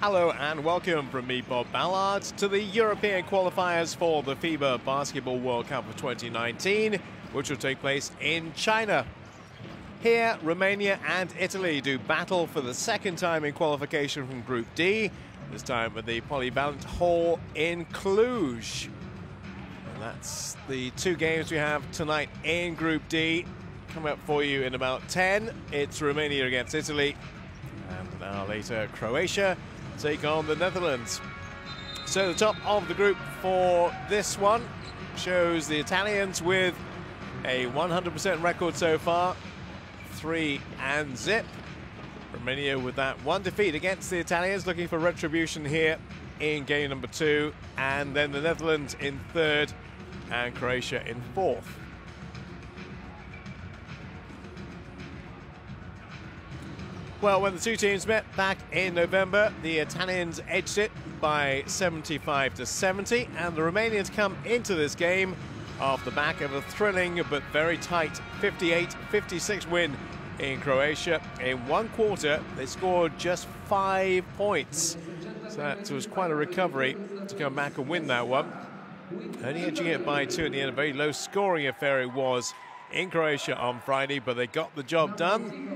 Hello and welcome from me, Bob Ballard, to the European Qualifiers for the FIBA Basketball World Cup of 2019, which will take place in China. Here, Romania and Italy do battle for the second time in qualification from Group D, this time at the Polyvalent Hall in Cluj. And that's the two games we have tonight in Group D. Coming up for you in about 10, it's Romania against Italy, and an hour later, Croatia take on the Netherlands. So the top of the group for this one shows the Italians with a 100% record so far, 3-0. Romania with that one defeat against the Italians, looking for retribution here in game number 2, and then the Netherlands in 3rd and Croatia in 4th. Well, when the two teams met back in November, the Italians edged it by 75-70, and the Romanians come into this game off the back of a thrilling but very tight 58-56 win in Croatia. In one quarter, they scored just 5 points. So that was quite a recovery to come back and win that one. Only edging it by 2 in the end. A very low-scoring affair it was in Croatia on Friday, but they got the job done.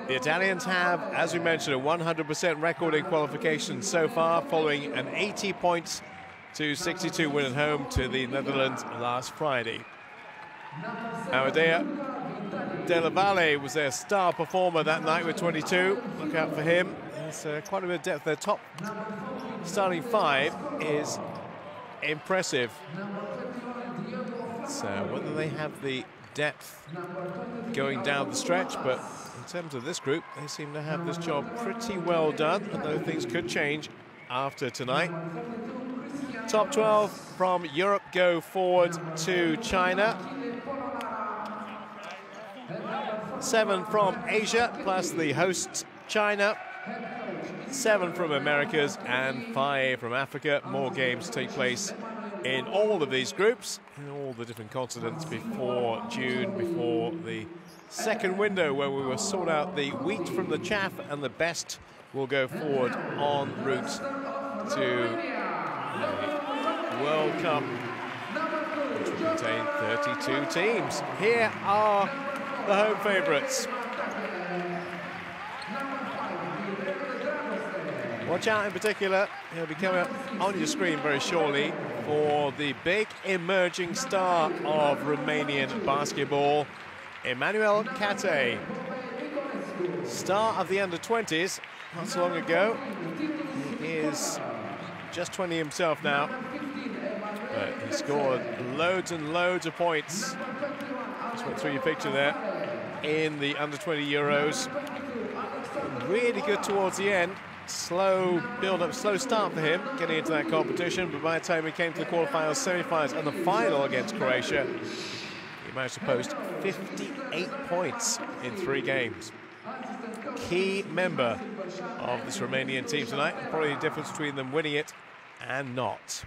The Italians have, as we mentioned, a 100% record in qualification so far, following an 80-62 win at home to the Netherlands last Friday. Amadea Della Valle was their star performer that night with 22. Look out for him. There's quite a bit of depth. Their top starting 5 is impressive. So whether they have the depth going down the stretch, but in terms of this group, they seem to have this job pretty well done, although things could change after tonight. Top 12 from Europe go forward to China. 7 from Asia, plus the hosts China. 7 from Americas and 5 from Africa. More games take place in all of these groups, in all the different continents before June, before the second window where we will sort out the wheat from the chaff, and the best will go forward en route to the World Cup, which will contain 32 teams. Here are the home favourites. Watch out in particular, he'll be coming up on your screen very shortly, for the big emerging star of Romanian basketball, Emmanuel Cate. Star of the under-20s not so long ago. He is just 20 himself now, but he scored loads and loads of points. Just went through your picture there in the under-20 Euros. Really good towards the end. Slow build-up, slow start for him getting into that competition, but by the time he came to the quarterfinals, semi-finals and the final against Croatia, he managed to post 58 points in 3 games. Key member of this Romanian team tonight, and probably the difference between them winning it and not.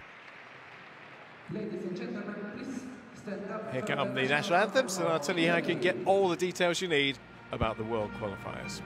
Here come the national anthems, and I'll tell you how you can get all the details you need about the World Qualifiers.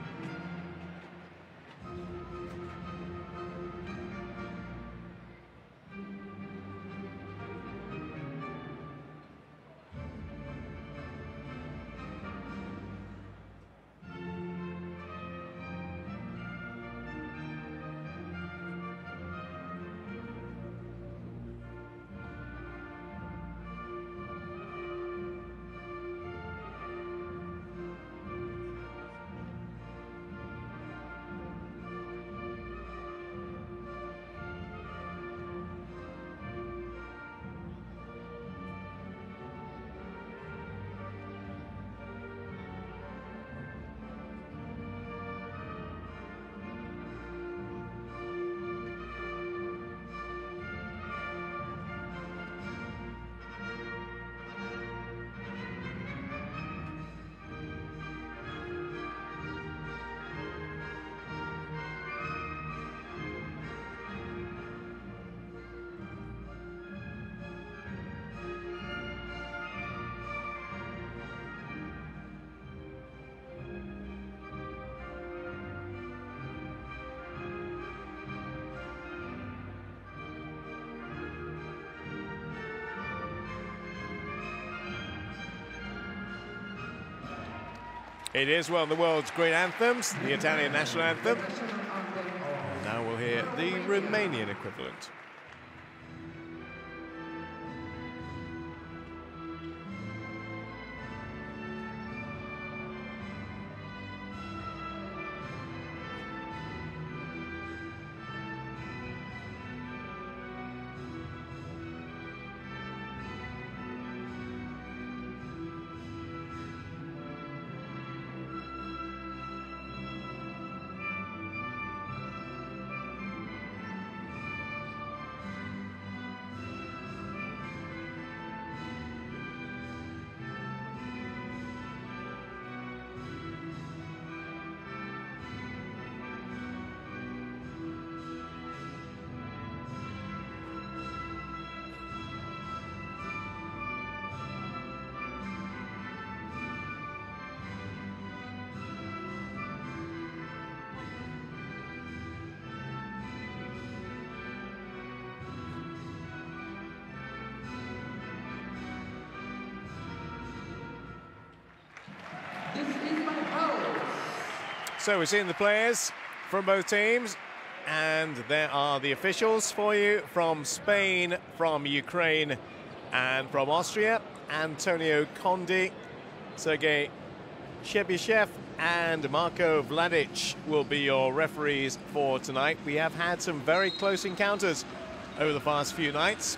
It is one of the world's great anthems, the Italian national anthem. And now we'll hear the Romanian equivalent. So we're seeing the players from both teams, and there are the officials for you from Spain, from Ukraine, and from Austria. Antonio Conde, Sergei Chebyshev, and Marko Vladic will be your referees for tonight. We have had some very close encounters over the past few nights.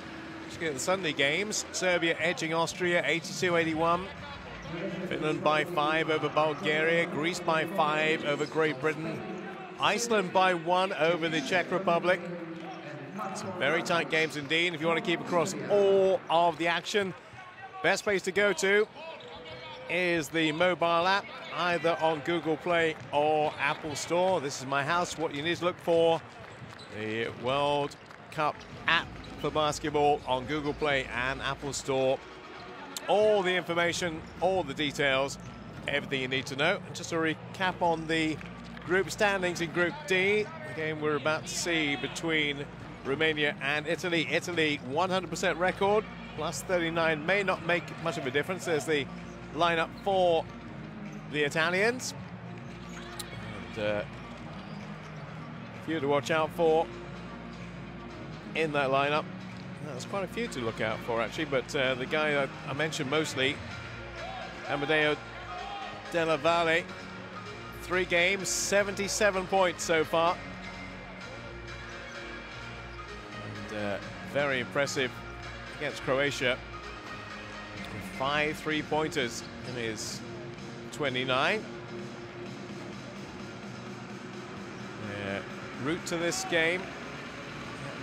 Looking at the Sunday games, Serbia edging Austria 82-81. Finland by 5 over Bulgaria, Greece by 5 over Great Britain, Iceland by 1 over the Czech Republic. Some very tight games indeed. If you want to keep across all of the action, best place to go to is the mobile app, either on Google Play or Apple Store. This is my house. What you need to look for, the World Cup app for basketball on Google Play and Apple Store. All the information, all the details, everything you need to know. And just a recap on the group standings in Group D, the game we're about to see between Romania and Italy. Italy 100% record, plus 39 may not make much of a difference. There's the lineup for the Italians. And a few to watch out for in that lineup. There's quite a few to look out for, actually, but the guy I mentioned mostly, Amedeo Della Valle, 3 games, 77 points so far. And very impressive against Croatia. 5 3-pointers in his 29. Route to this game.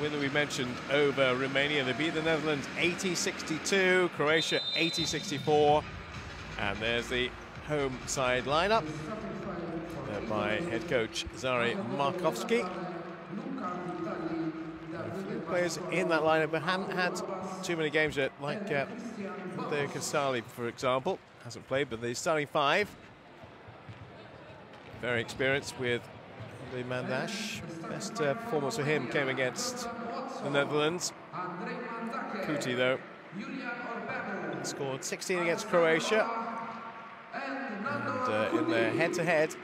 Win that we mentioned over Romania. They beat the Netherlands 80-62, Croatia 80-64. And there's the home side lineup by head coach Zari Markovski. A few players in that lineup but haven't had too many games yet, like the Casali, for example. Hasn't played, but the starting 5. Very experienced with the Mandash. Best performance for him came against the Netherlands. Kuti, though, scored 16 against Croatia. And in their head-to-head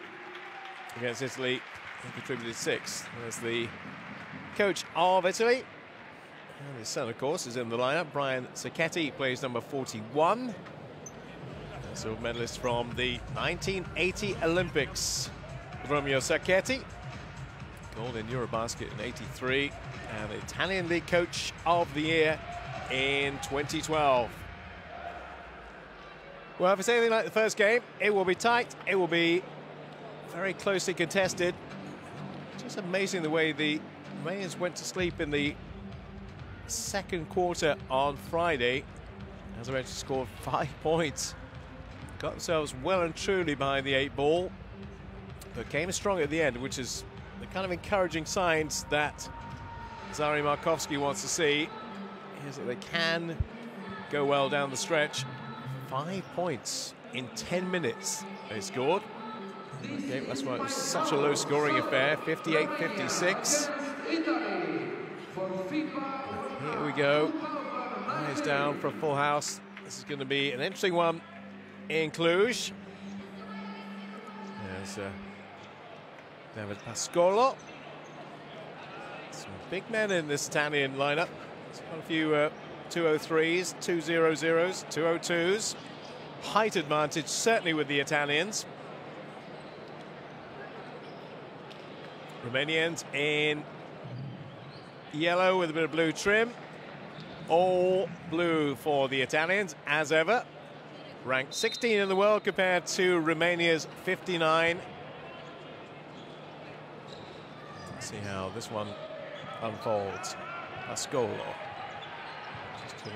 against Italy, he contributed 6. There's the coach of Italy. And his son, of course, is in the lineup. Brian Sacchetti plays number 41. A silver medalist from the 1980 Olympics. Romeo Sacchetti, gold in Eurobasket in '83, and the Italian League Coach of the Year in 2012. Well, if it's anything like the first game, it will be tight. It will be very closely contested. Just amazing the way the Romanians went to sleep in the second quarter on Friday. As I mentioned, scored 5 points. Got themselves well and truly behind the 8 ball. But came strong at the end, which is the kind of encouraging signs that Zari Markovski wants to see, is that they can go well down the stretch. 5 points in 10 minutes they scored. Okay, that's why it was such a low-scoring affair, 58-56. Here we go. Eyes down for a full house. This is going to be an interesting one in Cluj. There's David Pascolo. Some big men in this Italian lineup. There's quite a few 203s, 200s, 202s. Height advantage certainly with the Italians. Romanians in yellow with a bit of blue trim. All blue for the Italians, as ever. Ranked 16 in the world compared to Romania's 59. Let's see how this one unfolds. Pascolo. Just to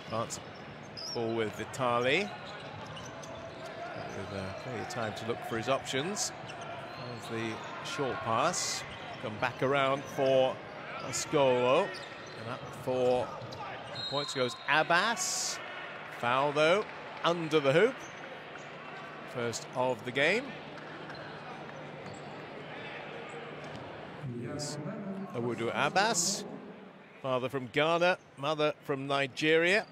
advance ball with Vitali. With plenty of time to look for his options. Of the short pass. Come back around for Pascolo. And up for points goes Abbas. Foul though, under the hoop. First of the game. Yes. Awudu Abbas, father from Ghana, mother from Nigeria.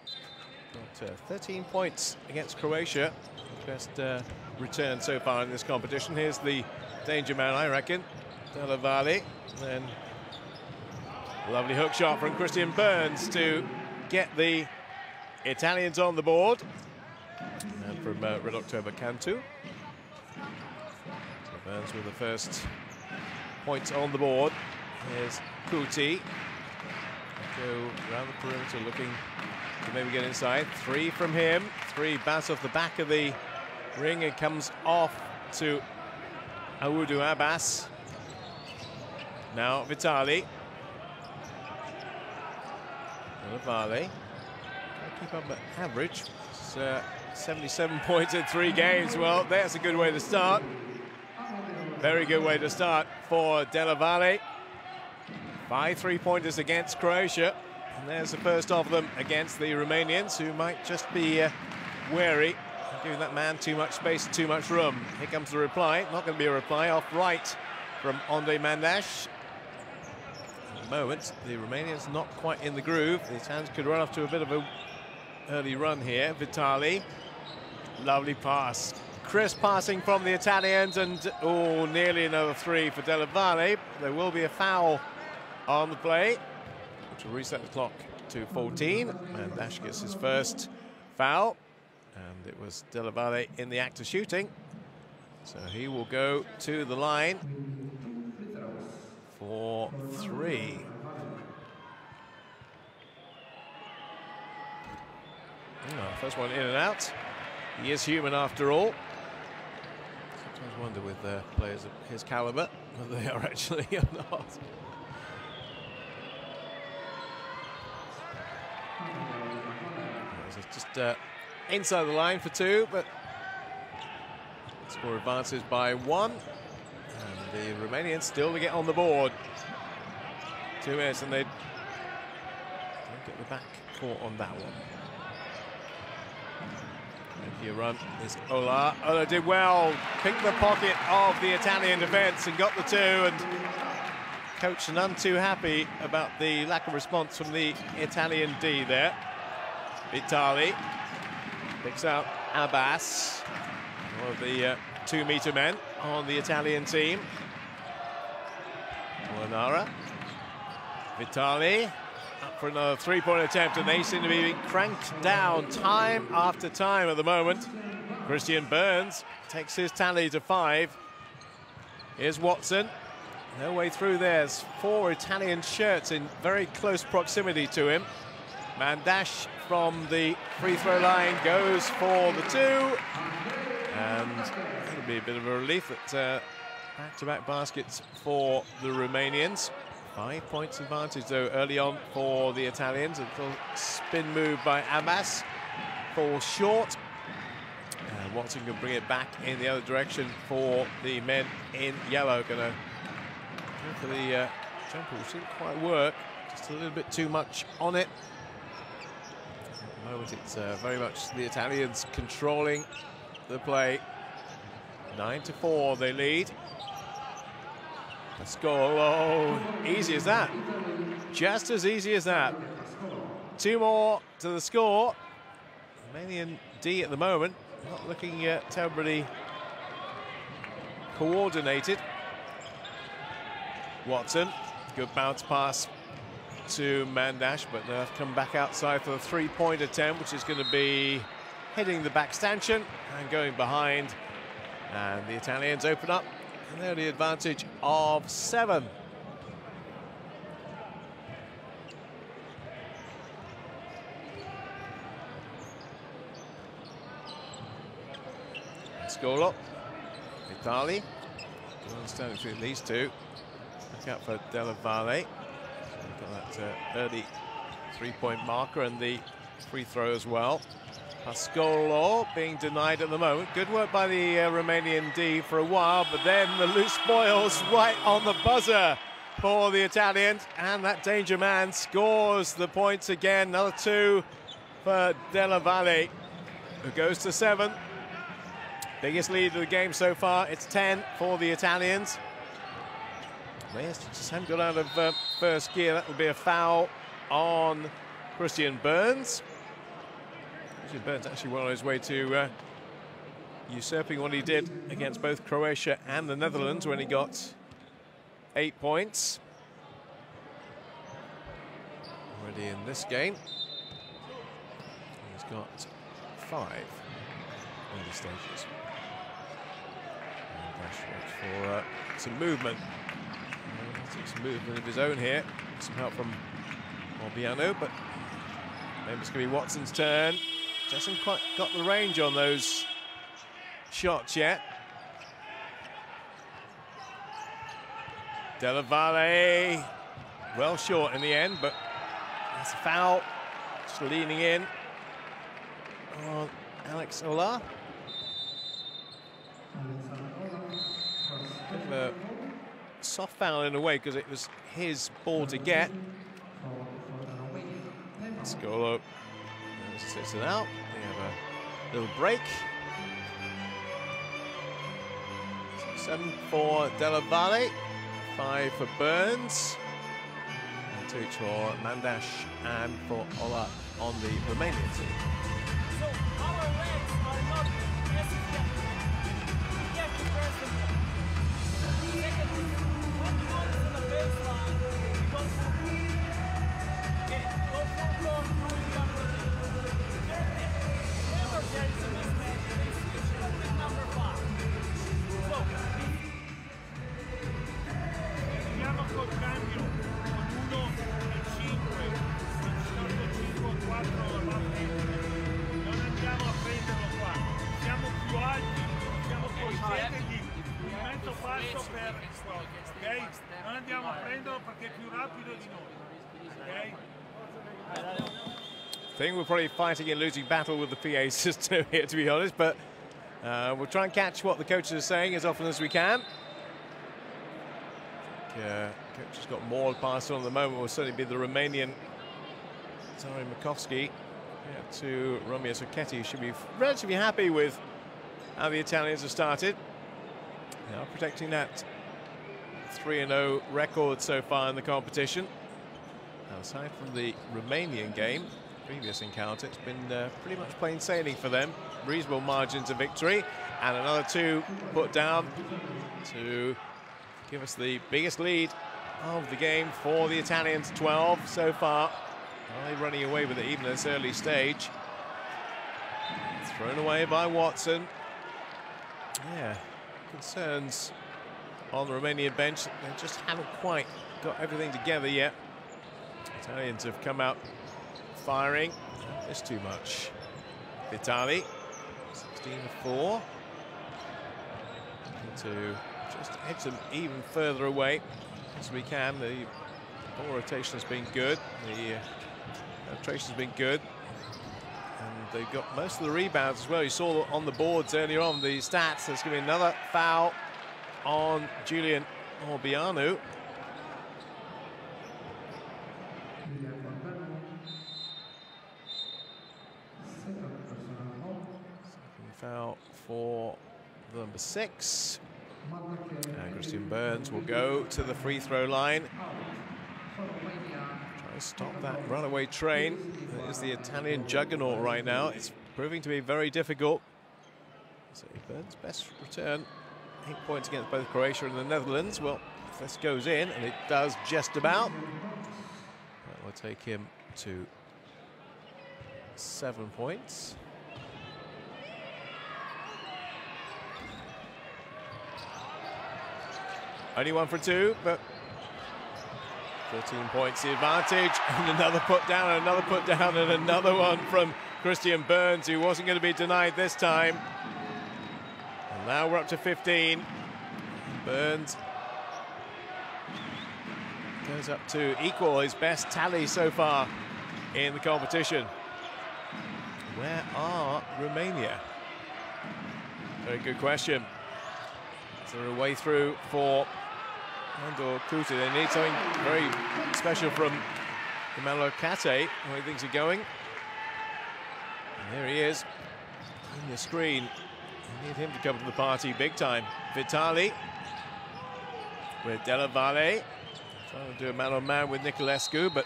Got 13 points against Croatia. Best return so far in this competition. Here's the danger man, I reckon. Della Valle. Then lovely hook shot from Christian Burns to get the Italians on the board. And from Red October Cantu. So Burns with the first points on the board. Here's Kuti. Go around the perimeter looking to maybe get inside. Three from him. Three bounce off the back of the ring and comes off to Awudu Abbas. Now Vitali. Vale. Can't keep up at average. It's 77 points in 3 games. Well, that's a good way to start. Very good way to start for Della Valle. 5 3-pointers against Croatia. And there's the first of them against the Romanians, who might just be wary of giving that man too much space, too much room. Here comes the reply. Not going to be a reply. Off right from Andre Mandash. At the moment, the Romanians not quite in the groove. The Italians could run off to a bit of an early run here. Vitali. Lovely pass. Crisp passing from the Italians, and oh, nearly another 3 for Della Valle. There will be a foul on the play, which will reset the clock to 14. Mandash gets his first foul, and it was Della Valle in the act of shooting. So he will go to the line for 3. First one in and out. He is human after all. Sometimes wonder with players of his caliber whether they are actually or not. Just inside the line for 2, but the score advances by 1. And the Romanians still to get on the board. 2 minutes, and they don't get the back court on that one. Here run is Ola. Ola did well, picked the pocket of the Italian defence and got the 2, and coach none too happy about the lack of response from the Italian D there. Vitali picks out Abbas, one of the 2-meter men on the Italian team. Molinara. Vitali up for another 3-point attempt, and they seem to be being cranked down time after time at the moment. Christian Burns takes his tally to 5. Here's Watson. No way through. There's 4 Italian shirts in very close proximity to him. Mandash from the free throw line goes for the 2. And it'll be a bit of a relief that back-to-back baskets for the Romanians. 5 points advantage though early on for the Italians. A little spin move by Abbas. Falls short. And Watson can bring it back in the other direction for the men in yellow. Gonna go for the jumper, which didn't quite work. Just a little bit too much on it. At the moment it's very much the Italians controlling the play. 9-4 they lead. Let's go. Oh, easy as that. Just as easy as that. 2 more to the score. Romanian D at the moment not looking terribly coordinated. Watson, good bounce pass to Mandash, but they'll come back outside for the three-point attempt, which is going to be hitting the back stanchion and going behind. And the Italians open up, and they're the advantage of 7. Scolo, Italy, standing between these two. Look out for Della Valle. Got that early three-point marker and the free throw as well. Pascolo being denied at the moment. Good work by the Romanian D for a while, but then the loose spoils right on the buzzer for the Italians, and that danger man scores the points again. Another 2 for Della Valle, who goes to 7. Biggest lead of the game so far. It's 10 for the Italians. They just haven't got out of first gear. That will be a foul on Christian Burns. Christian Burns actually well on his way to usurping what he did against both Croatia and the Netherlands when he got 8 points. Already in this game, he's got 5 early stages. For some movement. Some movement of his own here. Some help from Morbiano, but maybe it's going to be Watson's turn. Just hasn't quite got the range on those shots yet. Della Valle, well short in the end, but that's a foul. Just leaning in on Alex Ola. Bit of a soft foul in a way because it was his ball to get. Scolo sits it out. We have a little break. 7 for Della Valle, 5 for Burns, and 2 each for Mandash and for Ola on the Romanian team. So our legs are not necessary. We have to press them. Secondly, when you go to the baseline, you go from okay, go from floor to the other thing. Thirdly, whenever there is a mismatch, they switch it with number 5. So Andiamo col cambio con 1 e 5, con 5 4 va bene. Non andiamo a prenderlo qua, siamo più alti, siamo concedergli un mezzo passo per ok? Non andiamo a prenderlo perché è più rapido di noi, ok? I think we're probably fighting a losing battle with the PA system here, to be honest, but we'll try and catch what the coaches are saying as often as we can. Coach has got more to pass on at the moment. Will certainly be the Romanian Zari Makovsky to Romeo Socchetti, who should be relatively happy with how the Italians have started. Now protecting that 3-0 record so far in the competition. Now, aside from the Romanian game, previous encounter, it's been pretty much plain sailing for them. Reasonable margins of victory, and another 2 put down to give us the biggest lead of the game for the Italians. 12 so far. Are they running away with it even at this early stage? Thrown away by Watson. Yeah, concerns on the Romanian bench. They just haven't quite got everything together yet. Italians have come out firing. It's too much. Italy, 16-4. To just edge them even further away as we can. The ball rotation has been good. The penetration has been good. And they've got most of the rebounds as well. You saw on the boards earlier on the stats. There's going to be another foul on Julian Orbianu. Second foul for number 6. And Christian Burns will go to the free throw line. Try to stop that runaway train. It is the Italian juggernaut right now. It's proving to be very difficult. So Burns' best return 8 points against both Croatia and the Netherlands. Well, if this goes in, and it does just about, that will take him to 7 points. Only 1 for 2, but 13 points the advantage, and another put down, and another one from Christian Burns, who wasn't going to be denied this time. And now we're up to 15. Burns goes up to equal his best tally so far in the competition. Where are Romania? Very good question. Is there a way through for Andor Kuti? They need something very special from Emmanuel Kate, the way things are going. And there he is, on the screen. You need him to come to the party big time. Vitali with Della Valle. Trying to do a man-on-man with Niculescu, but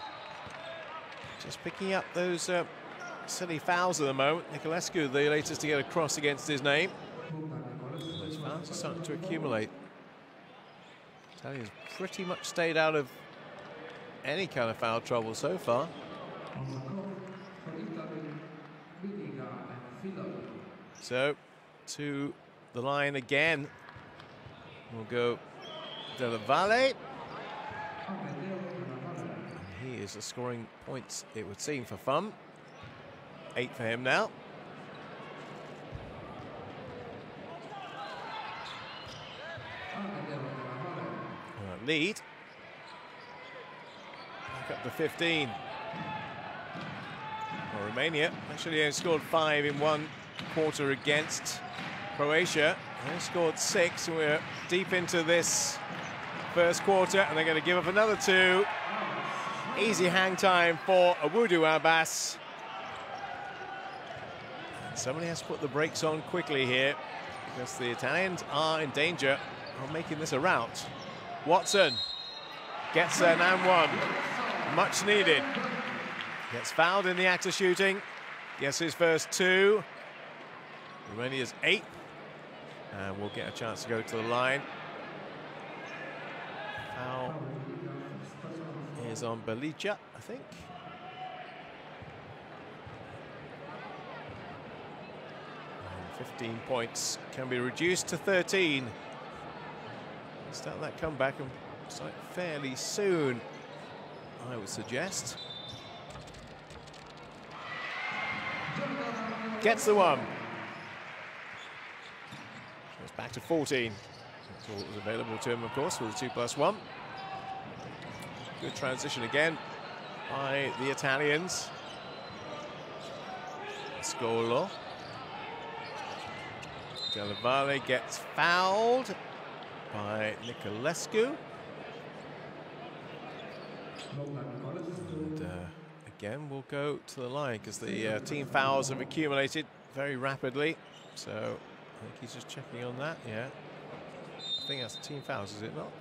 just picking up those silly fouls at the moment. Niculescu, the latest to get a cross against his name. Those fouls are starting to accumulate. Italia's pretty much stayed out of any kind of foul trouble so far. So, to the line again. We'll go Della Valle. He is scoring points, it would seem, for fun. 8 for him now. Lead. Back up to 15. Well, Romania actually only scored 5 in 1 quarter against Croatia. They scored 6, and we're deep into this first quarter, and they're going to give up another 2. Easy hang time for Awudu Abbas. And somebody has to put the brakes on quickly here, because the Italians are in danger of making this a rout. Watson gets an and 1, much needed. Gets fouled in the act of shooting, gets his first 2. Romania's 8th, and we'll get a chance to go to the line. Foul is on Belica, I think. And 15 points can be reduced to 13. Start that comeback and start fairly soon, I would suggest. Gets the 1. So it's back to 14. That's all that was available to him, of course, for the 2+1. Good transition again by the Italians. Scolo. Della Valle gets fouled by Niculescu. And again, we'll go to the line because the team fouls have accumulated very rapidly. So I think he's just checking on that. Yeah, I think that's team fouls, is it not?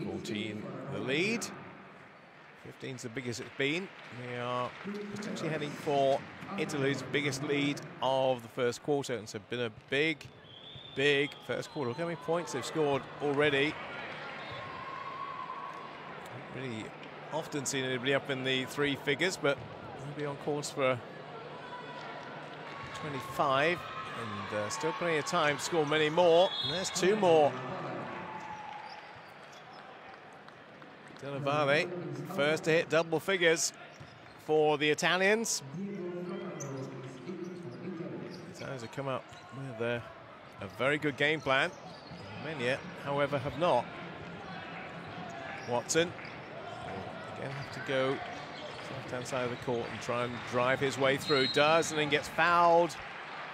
14 the lead. 15's the biggest it's been. They are potentially heading for Italy's biggest lead of the first quarter. And so been a big first quarter. Look how many points they've scored already. Haven't really often seen anybody up in the 3 figures, but they'll be on course for 25. And still plenty of time to score many more. And there's 2 more. Della Valle, first to hit double figures for the Italians. The Italians have come up with a very good game plan. Romania, however, have not. Watson will again have to go to the left-hand side of the court and try and drive his way through. Does, and then gets fouled.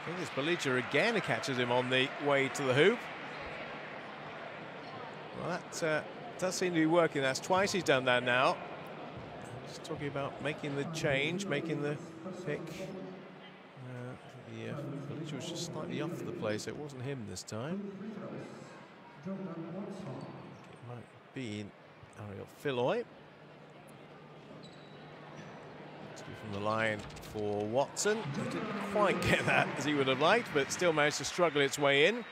I think it's Belica again who catches him on the way to the hoop. Well, that does seem to be working. That's twice he's done that now. Just talking about making the change, making the pick. Belica was just slightly off the play, so it wasn't him this time. It might be Ariel Filloy. from the line for Watson. He didn't quite get that as he would have liked, but still managed to struggle its way in.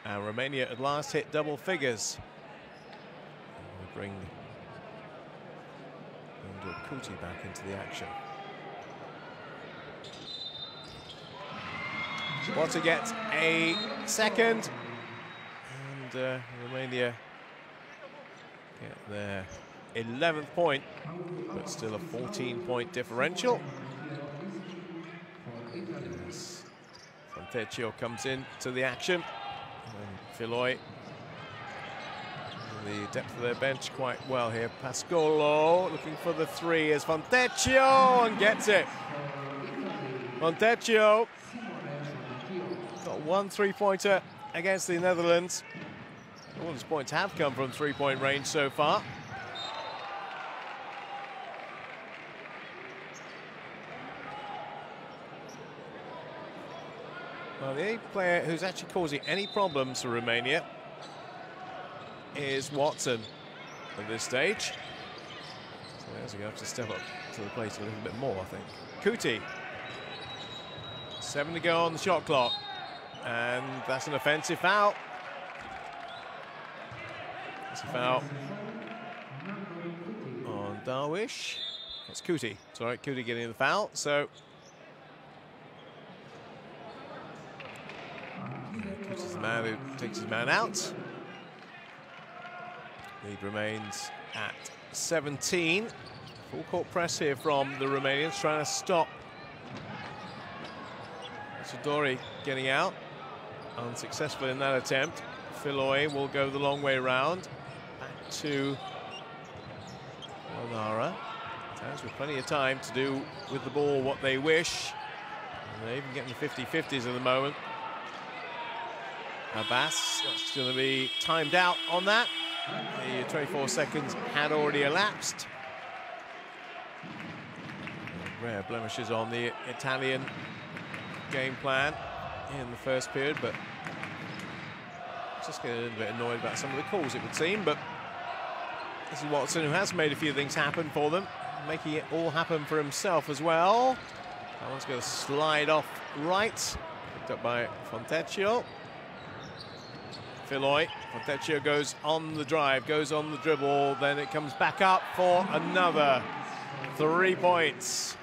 And Romania at last hit double figures. And we bring Kuti back into the action. Watson gets a second. And Romania get their 11th point, but still a 14-point differential. As Fontecchio comes in to the action, and Filoi, the depth of their bench quite well here. Pascolo looking for the three as Fontecchio, and gets it. Fontecchio got one three-pointer against the Netherlands. All his points have come from three-point range so far. Well, the only player who's actually causing any problems for Romania is Watson at this stage. So there's going to have to step up to the plate a little bit more, I think. Kuti. 7 to go on the shot clock. And that's an offensive foul. That's a foul on Darwish. It's Kuti. Sorry, Kuti getting the foul. So Kuti's the man who takes his man out. Lead remains at 17. Full court press here from the Romanians, trying to stop Sidori getting out. Unsuccessful in that attempt. Filoi will go the long way round. Back to Onara. Towns with plenty of time to do with the ball what they wish. And they're even getting the 50-50s at the moment. Abbas, that's going to be timed out on that. The 24 seconds had already elapsed. Rare blemishes on the Italian game plan in the first period, but just getting a little bit annoyed about some of the calls, it would seem. But this is Watson, who has made a few things happen for them, making it all happen for himself as well. That one's going to slide off right, picked up by Fontecchio. Filoi. Fontecchio goes on the drive, goes on the dribble, then it comes back up for another 3 points.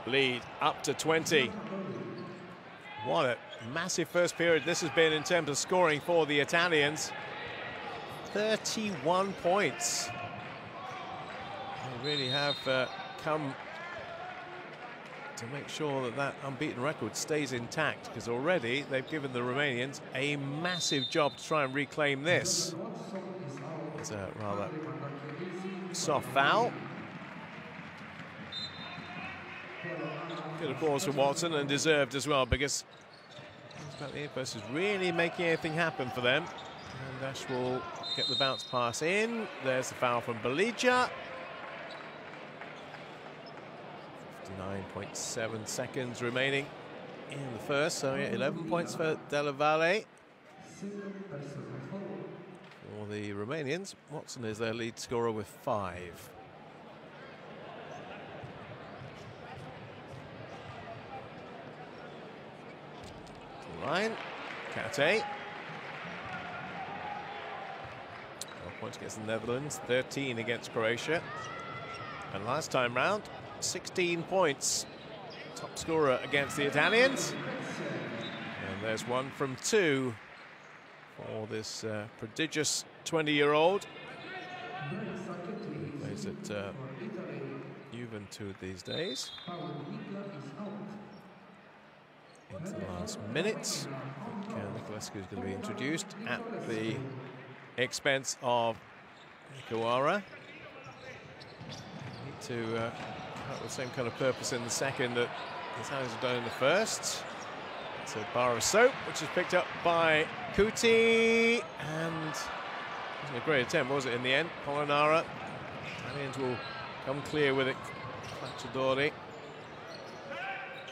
Lead up to 20. What a massive first period this has been in terms of scoring for the Italians. 31 points. They really have come to make sure that that unbeaten record stays intact, because already they've given the Romanians a massive job to try and reclaim this. It's a rather soft foul. Good applause for Watson, and deserved as well, because the Impulse is really making anything happen for them. And Dash will get the bounce pass in. There's the foul from Belija. 59.7 seconds remaining in the first, so yeah, 11 points for Della Valle. For the Romanians, Watson is their lead scorer with 5. Line, Kate. 12 points against the Netherlands, 13 against Croatia. And last time round, 16 points. Top scorer against the Italians. And there's 1 from 2 for this prodigious 20-year-old. Plays at Juventud these days. Into the last minute. I think Nicolescu is going to be introduced at the expense of Nikawara. Need to have the same kind of purpose in the second that the Italians have done in the first. It's a bar of soap, which is picked up by Kuti, and it wasn't a great attempt, was it, in the end? Polonara. Italians will come clear with it. Cacciadori.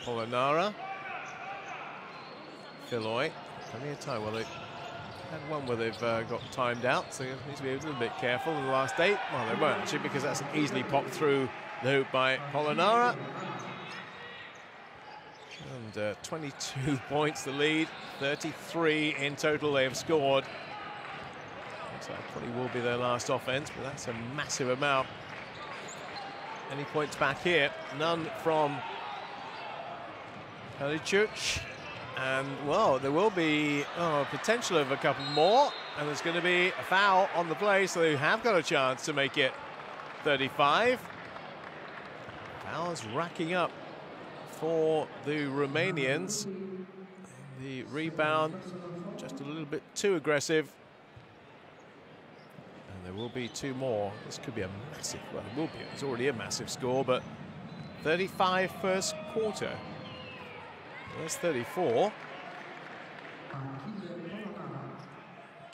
Polonara. Filoi. Plenty of time. Well, they Had one where they've got timed out, so they need to be a little bit careful in the last 8. Well, they won't actually, because that's easily popped through the hoop by Polonara. And 22 points the lead, 33 in total they have scored. So that probably will be their last offense, but that's a massive amount. Any points back here? None from Halicic. And, well, there will be potential of a couple more. And there's going to be a foul on the play, so they have got a chance to make it 35. Fouls racking up for the Romanians. The rebound just a little bit too aggressive. And there will be 2 more. This could be a massive, well, it will be. It's already a massive score, but 35 first quarter. There's 34.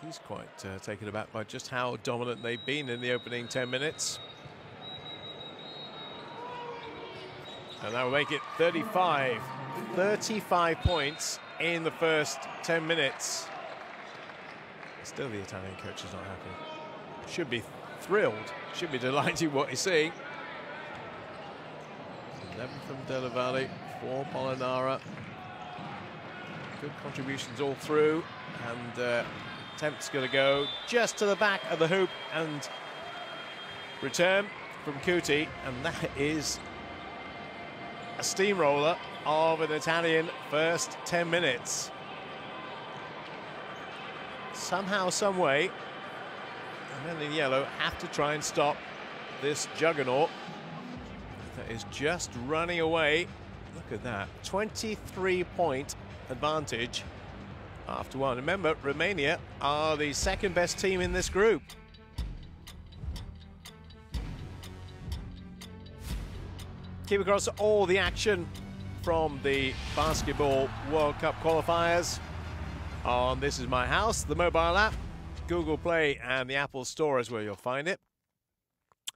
He's quite taken aback by just how dominant they've been in the opening 10 minutes. And that will make it 35. 35 points in the first 10 minutes. Still, the Italian coach is not happy. Should be thrilled. Should be delighted what he's seeing. 11 from Della Valle, 4 Polonara. Good contributions all through, and attempt's going to go just to the back of the hoop, and return from Kuti, and that is a steamroller of an Italian first 10 minutes. Somehow, some way, the men in yellow have to try and stop this juggernaut that is just running away. Look at that, 23-point advantage after 1. Remember, Romania are the second best team in this group. Keep across all the action from the Basketball World Cup qualifiers on This Is My House, the mobile app, Google Play and the Apple Store is where you'll find it.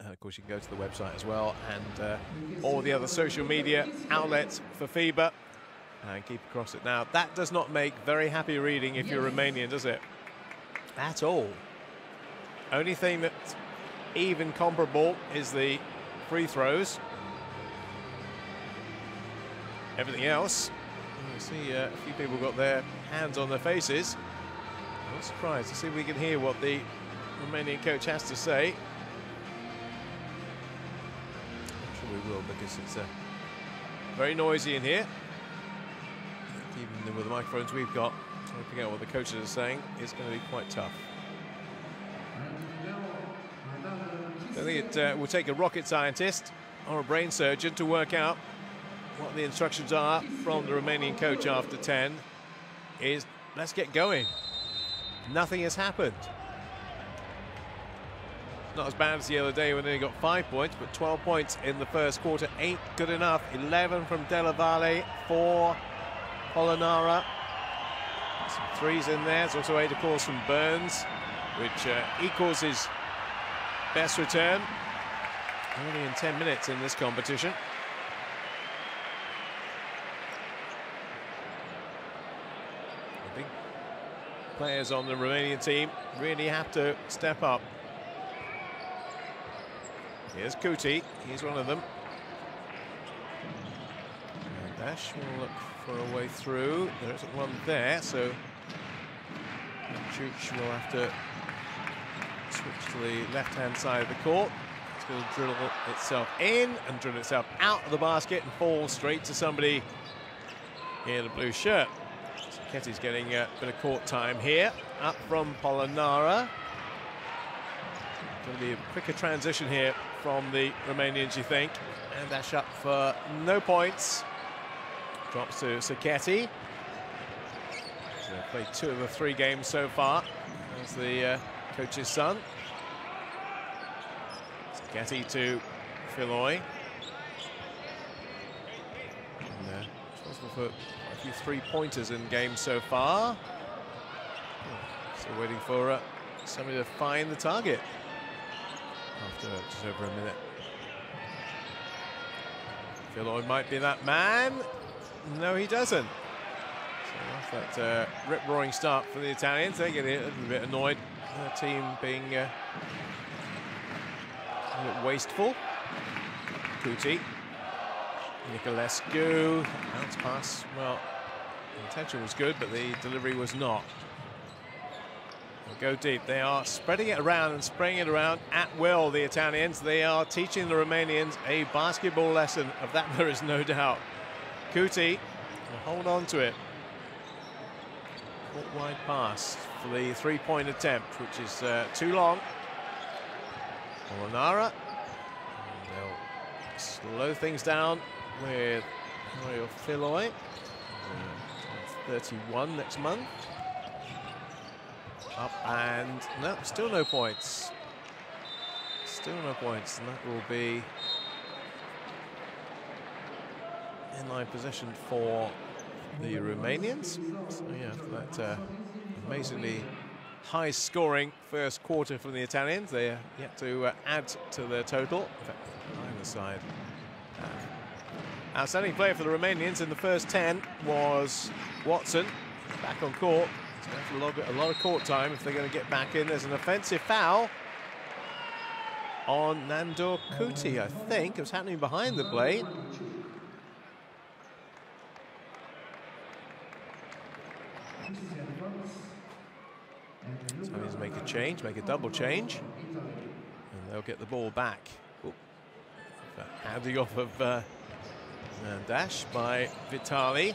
And of course, you can go to the website as well, and all the other social media outlets for FIBA. And keep across it now. That does not make very happy reading if you're Romanian, does it? At all. Only thing that's even comparable is the free throws. Everything else, you see a few people got their hands on their faces. I'm not surprised. Let's see if we can hear what the Romanian coach has to say. I'm sure we will, because it's very noisy in here. Even with the microphones we've got, working out what the coaches are saying is going to be quite tough. I think it will take a rocket scientist or a brain surgeon to work out what the instructions are from the Romanian coach after 10 is, let's get going. Nothing has happened. Not as bad as the other day when they got 5 points, but 12 points in the first quarter ain't good enough. 11 from Della Valle, 4 Polonara. Some threes in there. There's also 8, of course, from Burns, which equals his best return. Only in 10 minutes in this competition. The big players on the Romanian team really have to step up. Here's Kuti. He's one of them. And Dash will look for a way through. There isn't one there, so Chuch will have to switch to the left-hand side of the court. It's going to drill itself in and drill itself out of the basket and fall straight to somebody in a blue shirt. So Ketty's getting a bit of court time here. Up from Polonara. Going to be a quicker transition here from the Romanians, you think. And Dash up for no points. Drops to Sacchetti. So they've played 2 of the 3 games so far as the coach's son. Sacchetti to Filloy. And responsible for a few 3-pointers in games so far. Still waiting for somebody to find the target after just over a minute. Filloy might be that man. No, he doesn't. So That rip-roaring start for the Italians. They get a little bit annoyed. Their team being a bit wasteful. Kuti. Nicolescu. Bounce pass. Well, the intention was good, but the delivery was not. They'll go deep. They are spreading it around and spraying it around at will, the Italians. They are teaching the Romanians a basketball lesson. Of that there is no doubt. Kuti will hold on to it. Wide pass for the three-point attempt, which is too long. Molinara. They'll slow things down with Mario Filoi. 31 next month. Up and no, still no points. Still no points, and that will be inline possession for the Romanians. So yeah, that amazingly high-scoring first quarter from the Italians. They are yet to add to their total. In fact, either side. Outstanding player for the Romanians in the first 10 was Watson. Back on court. He's going to have a lot of court time if they're going to get back in. There's an offensive foul on Nandor Kuti, I think. It was happening behind the plate. So he's make a change, make a double change, and they'll get the ball back. Handing off of dash by Vitali.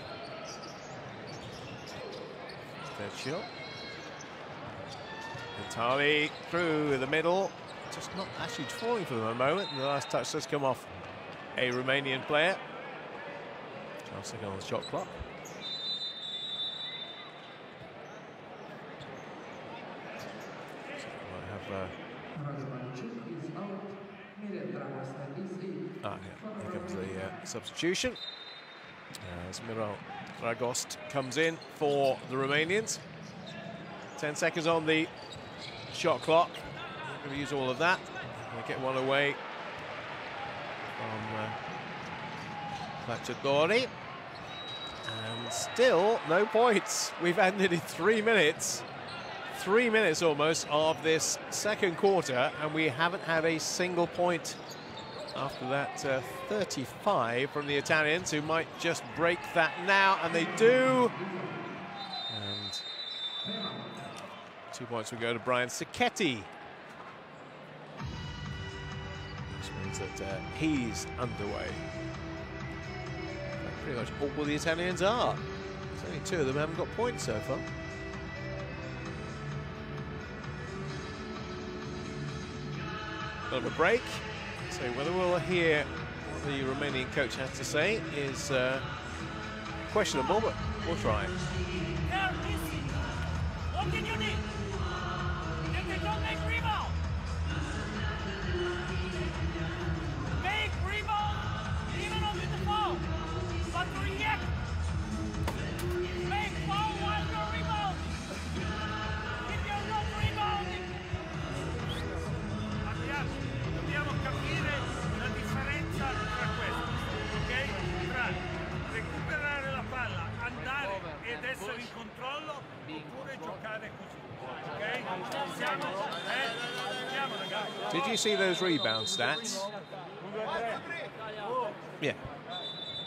Dead shot. Vitali through the middle, just not actually falling for them at the moment. And the last touch does come off a Romanian player. 12 seconds on the shot clock. Here comes the substitution. As Miro Dragost comes in for the Romanians. 10 seconds on the shot clock. Not going to use all of that. Going to get one away from Cacciatori. And still no points. We've had nearly 3 minutes. 3 minutes almost of this second quarter, and we haven't had a single point after that 35 from the Italians, who might just break that now, and they do. And 2 points will go to Brian Sacchetti, which means that he's underway. Pretty much all the Italians are. There's only 2 of them haven't got points so far. Bit of a break. So whether we'll hear what the Romanian coach has to say is questionable, but we'll try. What can you need? If they don't make rebound, make rebound even on the foul, but react. Make foul while you're rebounding. If you're not rebounding. Dobbiamo capire la differenza tra questo, ok? Tra recuperare la palla, andare ed essere in controllo, oppure giocare così, ok? Siamo, ragazzi. Did you see those rebound stats? Yeah.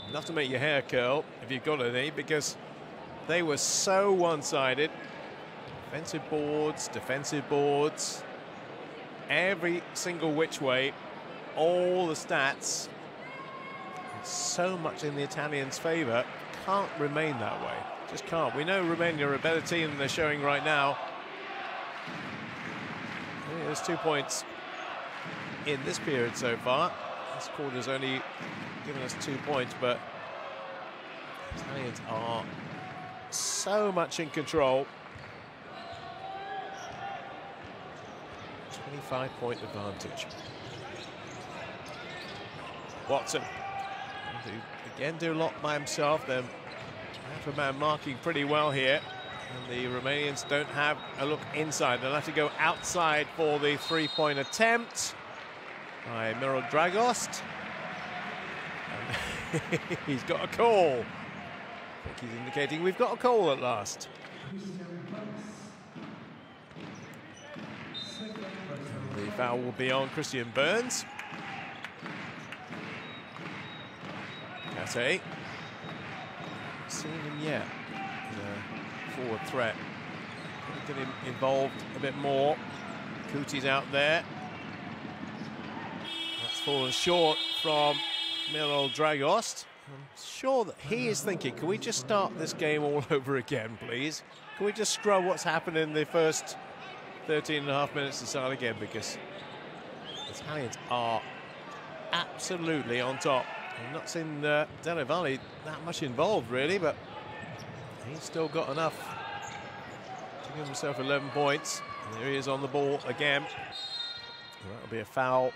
Enough to make your hair curl, if you've got any, because they were so one-sided. Defensive boards, every single which way, all the stats. So much in the Italians' favour. Can't remain that way. Just can't. We know Romania are a better team than they're showing right now. There's 2 points in this period so far. This quarter's only given us 2 points, but the Italians are so much in control. 25-point advantage. Watson, again, do a lot by himself. They're man marking pretty well here, and the Romanians don't have a look inside. They'll have to go outside for the three-point attempt by Miro Dragost. And he's got a call. think he's indicating we've got a call at last. The foul will be on Christian Burns. Kate. Seen him yet. Forward threat. Get him involved a bit more. Kuti's out there. That's fallen short from Miro Dragost. I'm sure that he is thinking, can we just start this game all over again, please? Can we just scrub what's happened in the first 13.5 minutes to start again? Because the Italians are absolutely on top. I've not seen Della Valle that much involved, really, but he's still got enough to give himself 11 points. And there he is on the ball again. And that'll be a foul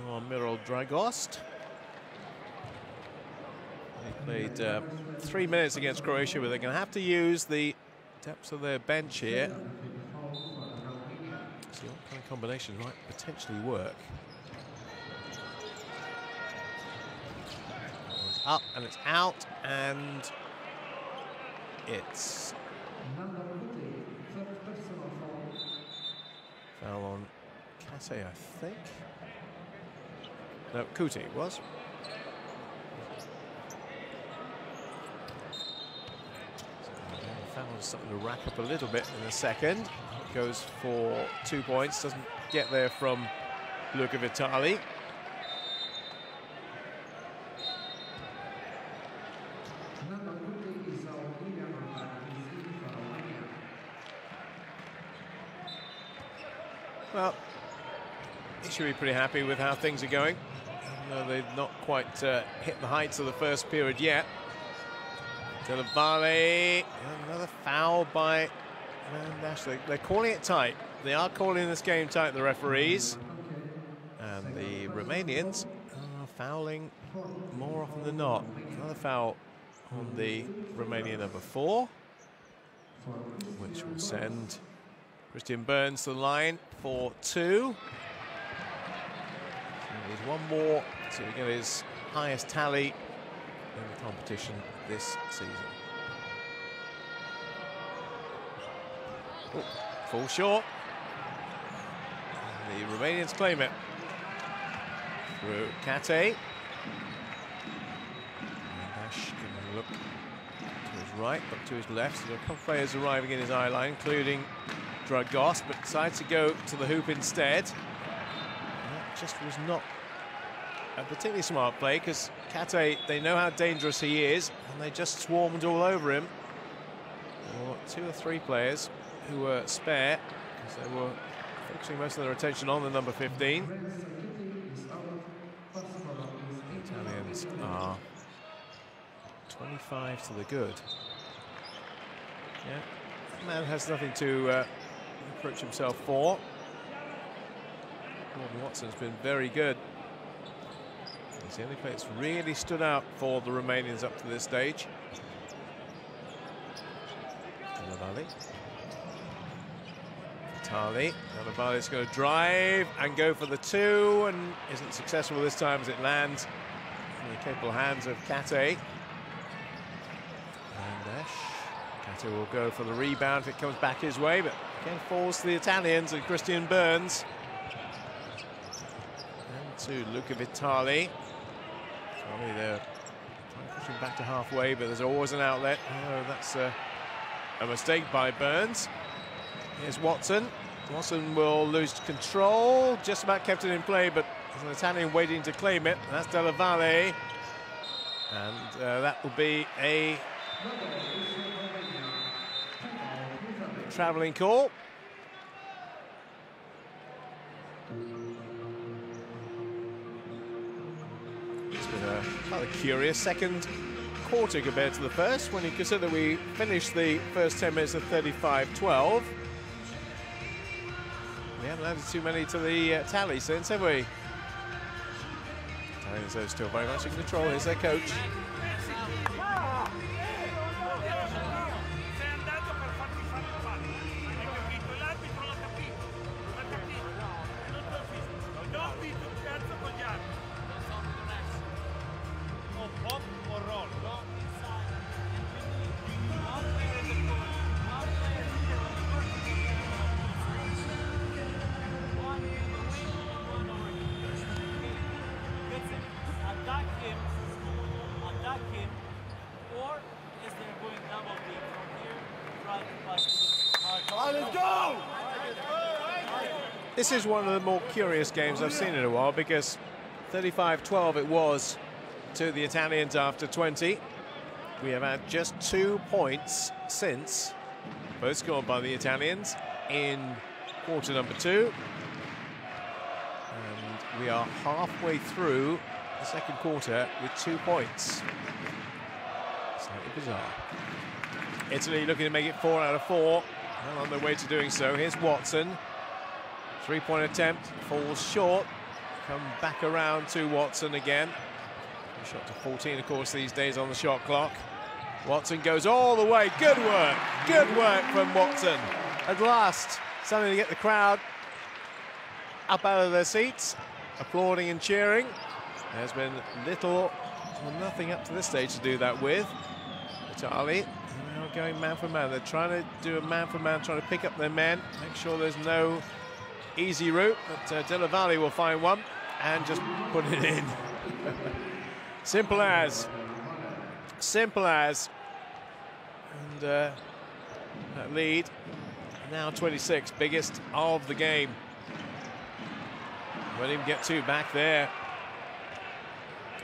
on Miro Dragost. He played 3 minutes against Croatia, but they're going to have to use the depths of their bench here. See what kind of combination might potentially work. Up and it's out, and it's foul on Kate, I think. No, Kuti it was. So the foul is starting to rack up a little bit in a second. Goes for 2 points, doesn't get there from Luca Vitali. Well, he should be pretty happy with how things are going. Even though they've not quite hit the heights of the first period yet. Della Valle, another foul by Mandash. They're calling it tight. They are calling this game tight, the referees. And the Romanians are fouling more often than not. Another foul on the Romanian number 4, which will send Christian Burns to the line for 2. So he needs one more to get his highest tally in the competition this season. Oh, fall short. And the Romanians claim it. Through Kate. Dash can look to his right, but to his left. So there are a couple of players arriving in his eye line, including Dragost, but decides to go to the hoop instead. That just was not a particularly smart play, because Kate, they know how dangerous he is, and they just swarmed all over him. Or 2 or 3 players who were spare, because they were focusing most of their attention on the number 15. The Italians are 25 to the good. Yeah, that man has nothing to reproach himself for. Gordon Watson's been very good. He's the only player that's really stood out for the Romanians up to this stage. Della Valle. Vitali. Della Valle's going to drive and go for the 2, and isn't successful this time as it lands in the capable hands of Kate. Kate will go for the rebound if it comes back his way, but again falls to the Italians and Christian Burns. And to Luca Vitali. Vitali there trying to push him back to halfway, but there's always an outlet. Oh, that's a mistake by Burns. Here's Watson. Watson will lose control. Just about kept it in play, but there's an Italian waiting to claim it. And that's Della Valle. And that will be a travelling call. It's been a rather curious second quarter compared to the first, when you consider we finished the first 10 minutes of 35-12. We haven't added too many to the tally since, have we? Italians are still very much in control. Here's their coach. This is one of the more curious games I've seen in a while, because 35-12 it was to the Italians after 20. We have had just 2 points since, both scored by the Italians in quarter number 2. And we are halfway through the second quarter with 2 points. Slightly bizarre. Italy looking to make it 4 out of 4. Well, on their way to doing so. Here's Watson. 3-point attempt, falls short. Come back around to Watson again. Shot to 14, of course, these days on the shot clock. Watson goes all the way. Good work from Watson. At last, something to get the crowd up out of their seats, applauding and cheering. There's been little or nothing up to this stage to do that with. Italy now going man for man. They're trying to do a man for man, trying to pick up their men, make sure there's no easy route, but Della Valle will find one and just put it in. Simple as. And that lead, now 26, biggest of the game. Won't even get 2 back there.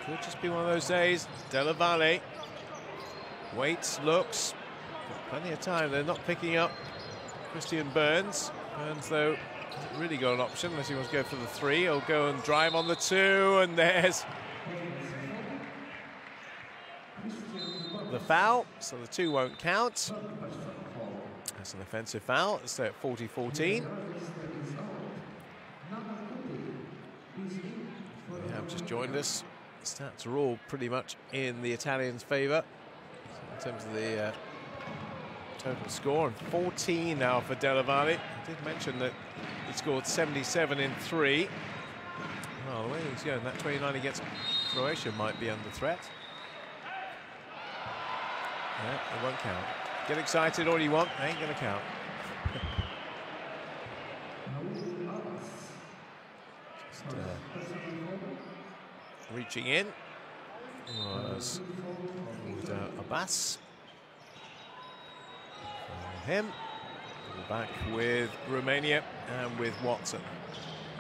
Could just be one of those days. Della Valle waits, looks. Got plenty of time. They're not picking up Christian Burns. Burns, though, hasn't really got an option unless he wants to go for the 3. He'll go and drive on the 2, and there's the foul, so the 2 won't count. That's an offensive foul. It's at 40-14. They have just joined us. The stats are all pretty much in the Italians' favour in terms of the total score. And 14 now for Della Valle. I did mention that he scored 77 in 3. Well, the way he's going, that 29 against Croatia might be under threat. Yeah, it won't count. Get excited all you want, ain't gonna count. Just reaching in was Abbas. Him. Back with Romania and with Watson.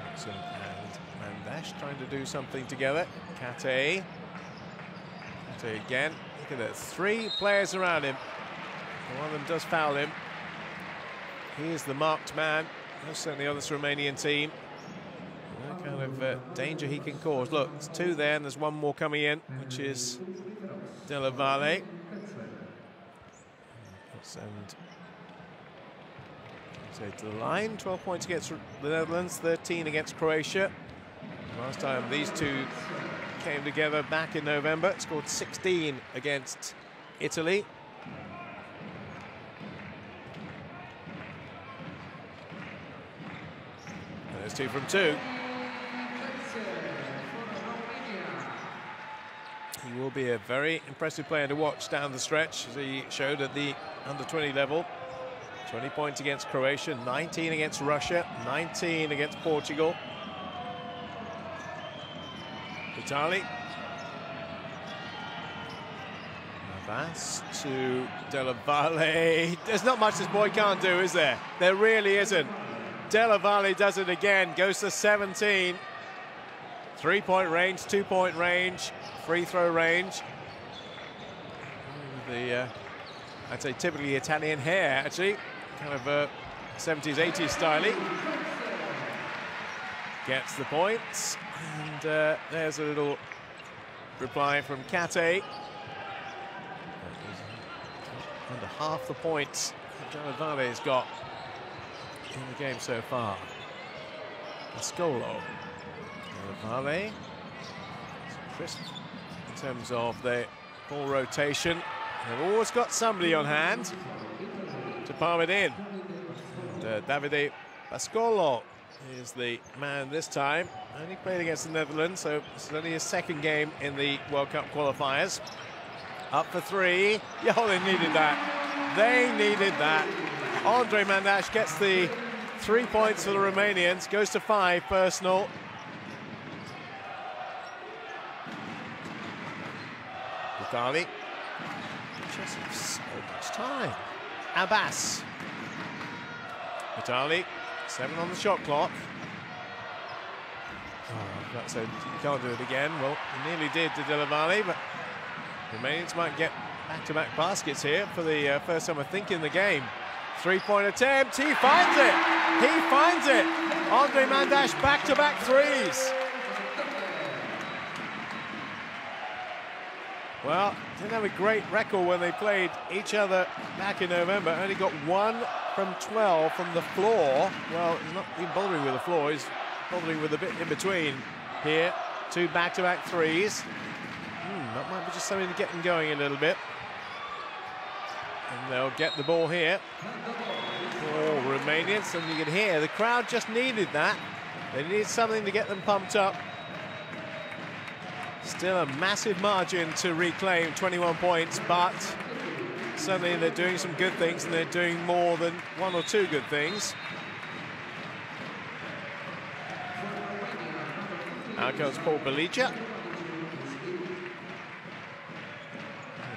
Watson and Mandash trying to do something together. Kate again. Look at that, 3 players around him. One of them does foul him. He is the marked man. That's certainly on this Romanian team. What kind of danger he can cause. Look, there's 2 there, and there's 1 more coming in, which is Della Valle. And to the line, 12 points against the Netherlands, 13 against Croatia. Last time these 2 came together back in November, scored 16 against Italy. And there's 2 from 2. He will be a very impressive player to watch down the stretch, as he showed at the under-20 level. 20 points against Croatia, 19 against Russia, 19 against Portugal. Italy. Abbas to Della Valle. There's not much this boy can't do, is there? There really isn't. Della Valle does it again, goes to 17. 3-point range, 2-point range, free throw range. The, I'd say typically Italian hair, actually. Kind of 70s, 80s styling. Gets the points. And there's a little reply from Kate. Under half the points Della Valle has got in the game so far. Pascolo. Della Valle. Crisp in terms of the ball rotation. They've always got somebody on hand to palm it in. And Davide Pascolo is the man this time. Only played against the Netherlands, so this is only his 2nd game in the World Cup qualifiers. Up for 3. Oh, they needed that. They needed that. Andre Mandash gets the 3 points for the Romanians, goes to 5 personal. Italy. Just so much time. Abbas. Italy, 7 on the shot clock. So you can't do it again. Well, he nearly did to Della Valle, but Romanians might get back-to-back baskets here for the first time, I think, in the game. Three-point attempt. He finds it. He finds it. Andre Mandash back-to-back threes. Well, didn't have a great record when they played each other back in November. Only got 1 from 12 from the floor. Well, he's not even bothering with the floor. He's bothering with a bit in between here. 2 back-to-back threes. That might be just something to get them going a little bit. And they'll get the ball here. Oh, Romanians, and you can hear the crowd just needed that. They needed something to get them pumped up. Still a massive margin to reclaim, 21 points, but suddenly they're doing some good things, and they're doing more than 1 or 2 good things. Out goes Paul Belicia.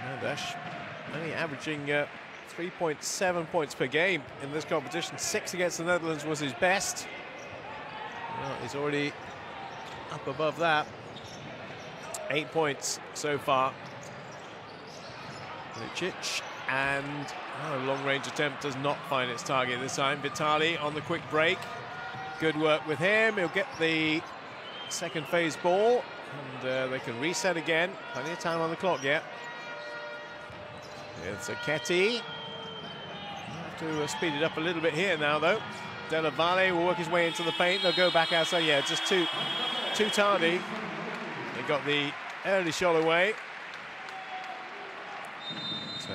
Mandash only averaging 3.7 points per game in this competition. 6 against the Netherlands was his best. Well, he's already up above that. 8 points so far. Licic, and long-range attempt does not find its target this time. Vitali on the quick break. Good work with him. He'll get the second phase ball, and they can reset again. Plenty of time on the clock yet. It's a Ketty. Have to speed it up a little bit here now, though. Della Valle will work his way into the paint. They'll go back outside. Yeah, just too tardy. They got the early shot away. So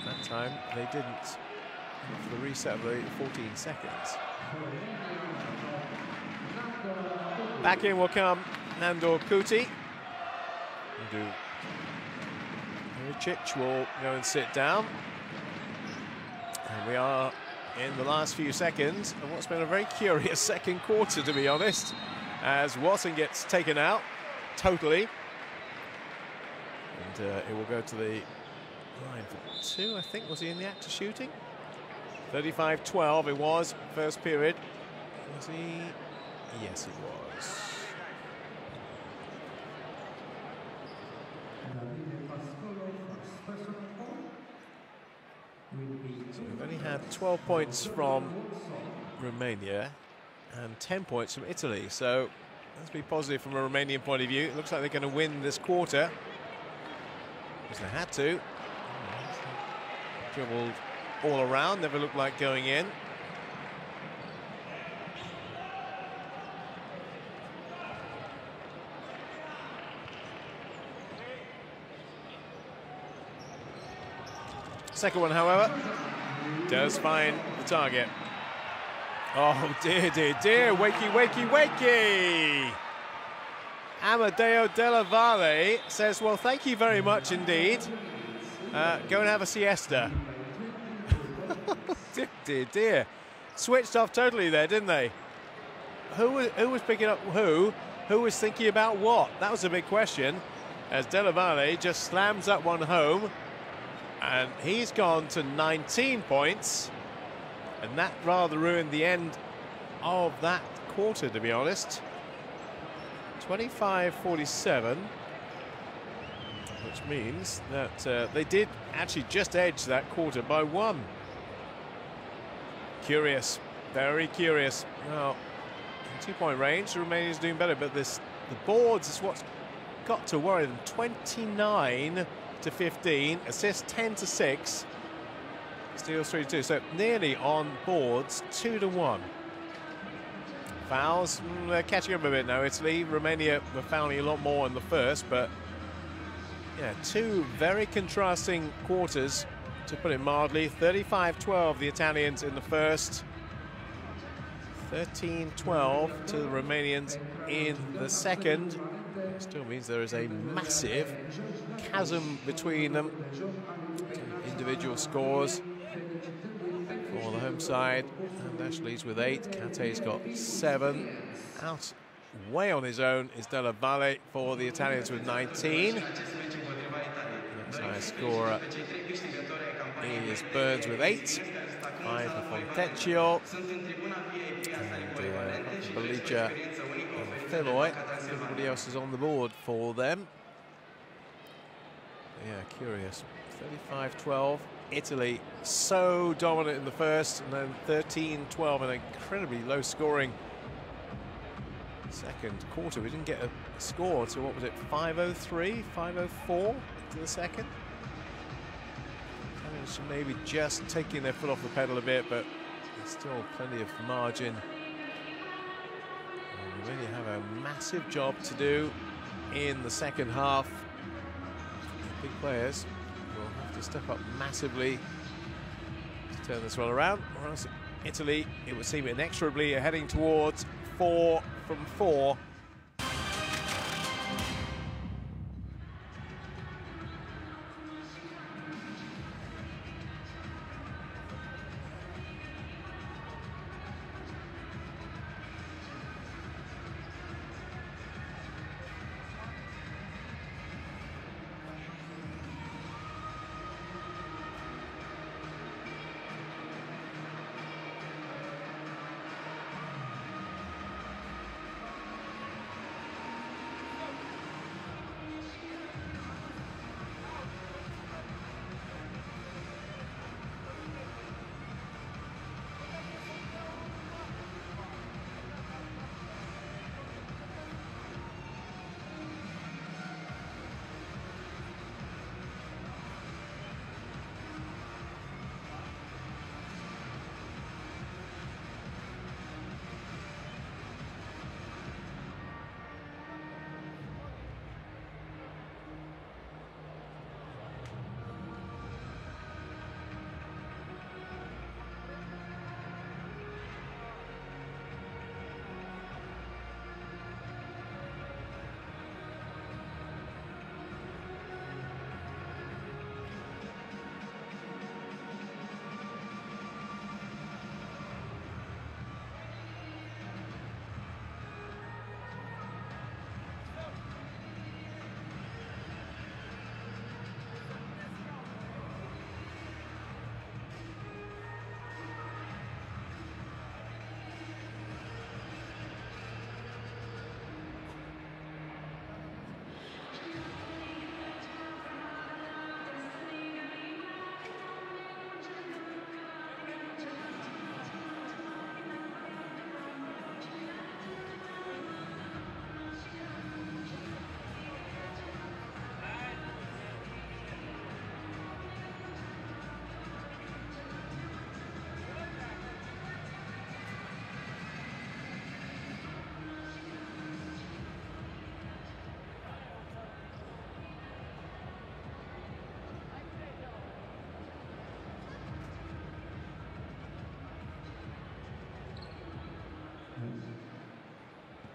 that time they didn't. After the reset of the 14 seconds. Back in will come Nandor Kuti. Licic will go and sit down. And we are in the last few seconds of what's been a very curious second quarter, to be honest, as Watson gets taken out totally. And it will go to the line for 2, I think. Was he in the act of shooting? 35-12 it was, first period. Was he? Yes, it was. So we've only had 12 points from Romania and 10 points from Italy. So let's be positive from a Romanian point of view. It looks like they're going to win this quarter, because they had to. Dribbled all around, never looked like going in. Second one, however, does find the target. Oh, dear, dear, dear. Wakey, wakey, wakey. Amadeo Della Valle says, well, thank you very much indeed. Go and have a siesta. Dear, dear, dear. Switched off totally there, didn't they? Who was picking up who? Who was thinking about what? That was a big question, as Della Valle just slams that one home. And he's gone to 19 points. And that rather ruined the end of that quarter, to be honest. 25-47. Which means that they did actually just edge that quarter by 1. Curious, very curious. Now, in 2-point range, Romania's doing better, but the boards is what's got to worry them. 29-15, assists 10-6, steals 3-2. So nearly on boards, 2-1. Fouls, they're catching up a bit now. Italy, Romania were fouling a lot more in the first, but yeah, 2 very contrasting quarters, to put it mildly. 35-12 the Italians in the first, 13-12 to the Romanians in the second. It still means there is a massive chasm between them. Individual scores for the home side. And Dash leads with 8. Kate's got 7. Out way on his own is Della Valle for the Italians with 19. Next highest scorer is Burns with 8. 5 for Fontecchio. And Belicia and Filoy. everybody else is on the board for them. Yeah, curious. 35-12. Italy so dominant in the first, and then 13-12, an incredibly low scoring second quarter. We didn't get a score to, what was it, 5:03, 5:04 into the second. So maybe just taking their foot off the pedal a bit, but there's still plenty of margin. And we really have a massive job to do in the second half. The big players will have to step up massively to turn this one around, or else Italy, it would seem inexorably, are heading towards 4 from 4.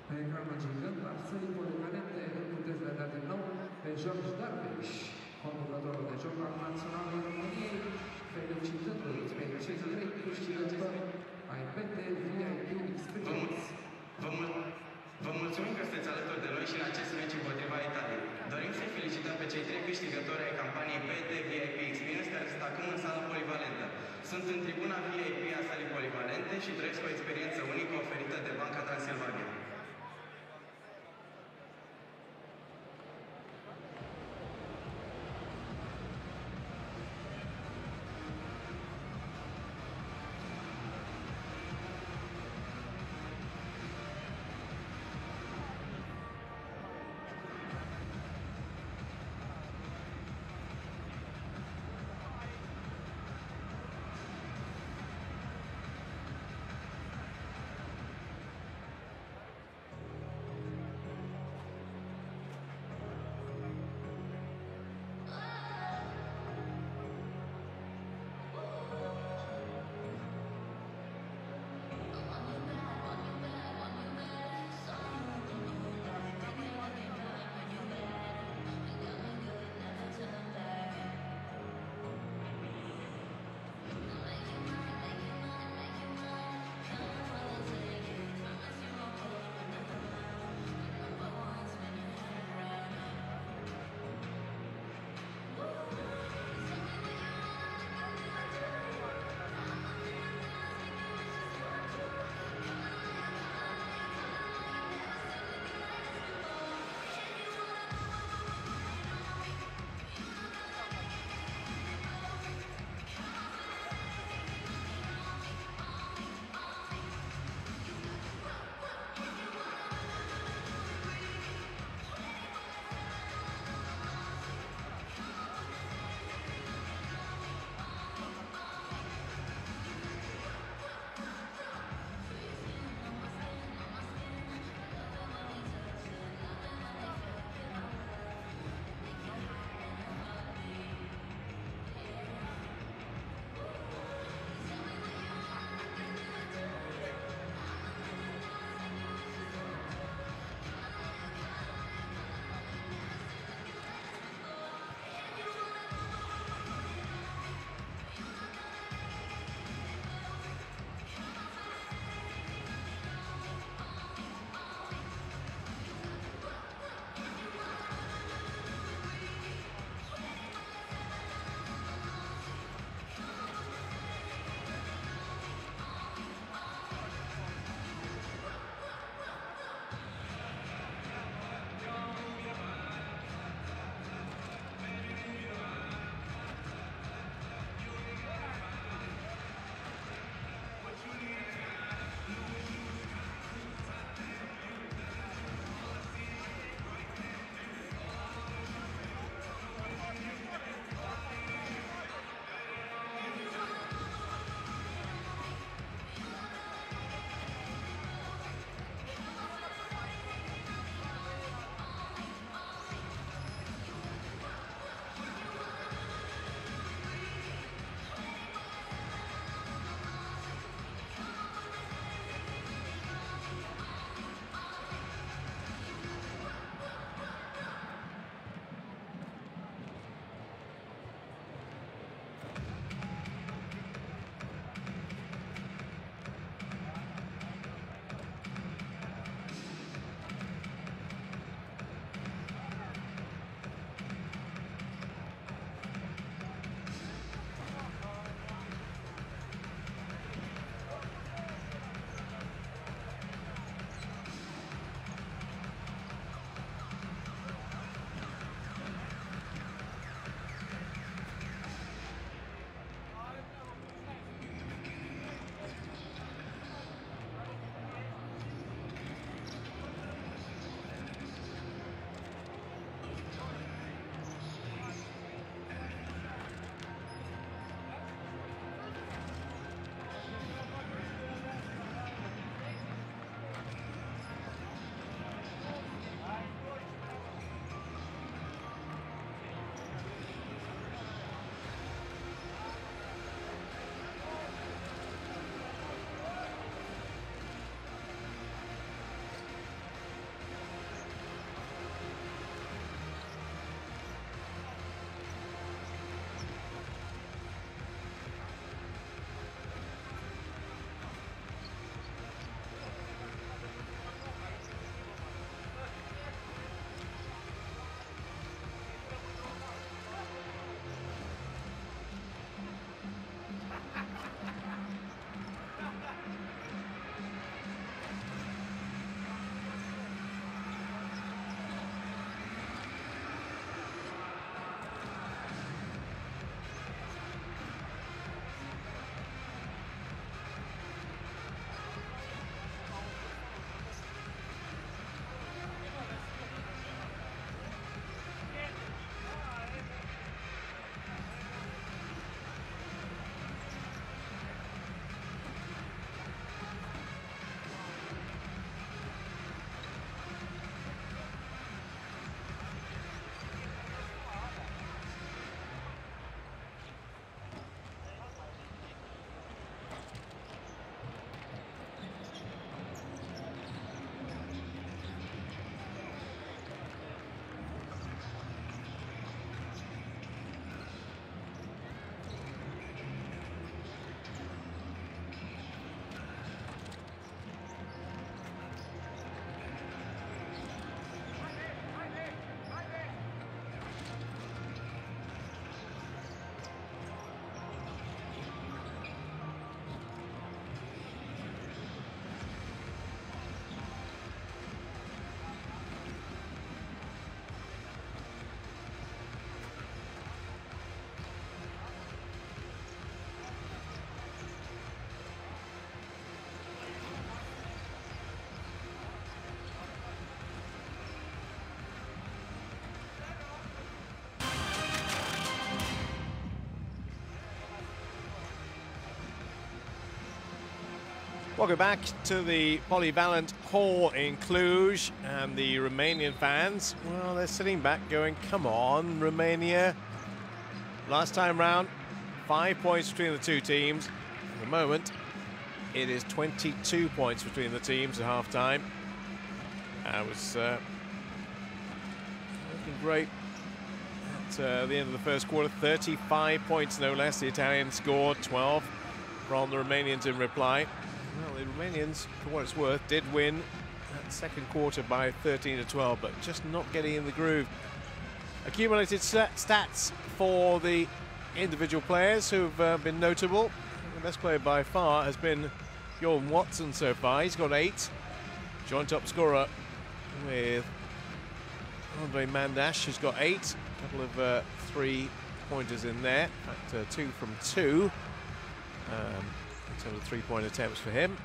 Pe ecranul gigant, să-i polivalente îl puteți vedea din nou pe George Darvish, conducătorul de joc al Naționalei României, felicitându-i pe cei trei câștigători ai BT VIP Experience. Vă mulțumim că sunteți alături de noi și în acest meci împotriva Italiei. Dorim să-i felicităm pe cei trei câștigători ai campaniei BT VIP Experience, care sunt acum în sala polivalentă. Sunt în tribuna VIP a salii polivalente și trăiesc o experiență unică oferită de Banca Transilvania. Welcome back to the Polyvalent Hall in Cluj, and the Romanian fans, well, they're sitting back going, come on, Romania. Last time round, 5 points between the two teams. At the moment, it is 22 points between the teams at half-time. It was looking great at the end of the first quarter. 35 points, no less. The Italians scored 12 from the Romanians in reply. Well, the Romanians, for what it's worth, did win that second quarter by 13-12, but just not getting in the groove. Accumulated stats for the individual players who've been notable. The best player by far has been Jordan Watson so far. He's got 8. Joint top scorer with Andre Mandash, who's got 8. A couple of 3-pointers in there. In fact, 2 from 2. In terms of 3-point attempts for him.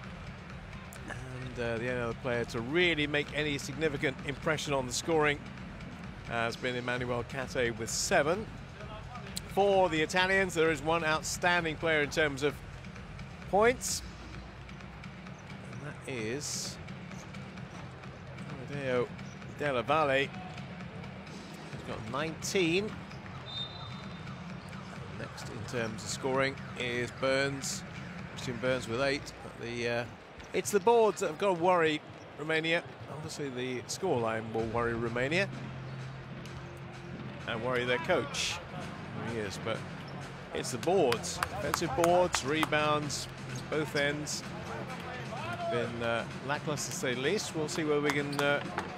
And the only other player to really make any significant impression on the scoring has been Emmanuel Cate with 7. For the Italians, there is one outstanding player in terms of points, and that is Amedeo Della Valle. He's got 19. Next in terms of scoring is Burns. Christian Burns with 8. But it's the boards that have got to worry Romania. Obviously, the scoreline will worry Romania and worry their coach. He is, but it's the boards. Defensive boards, rebounds, both ends. Been lackluster to say the least. We'll see whether we can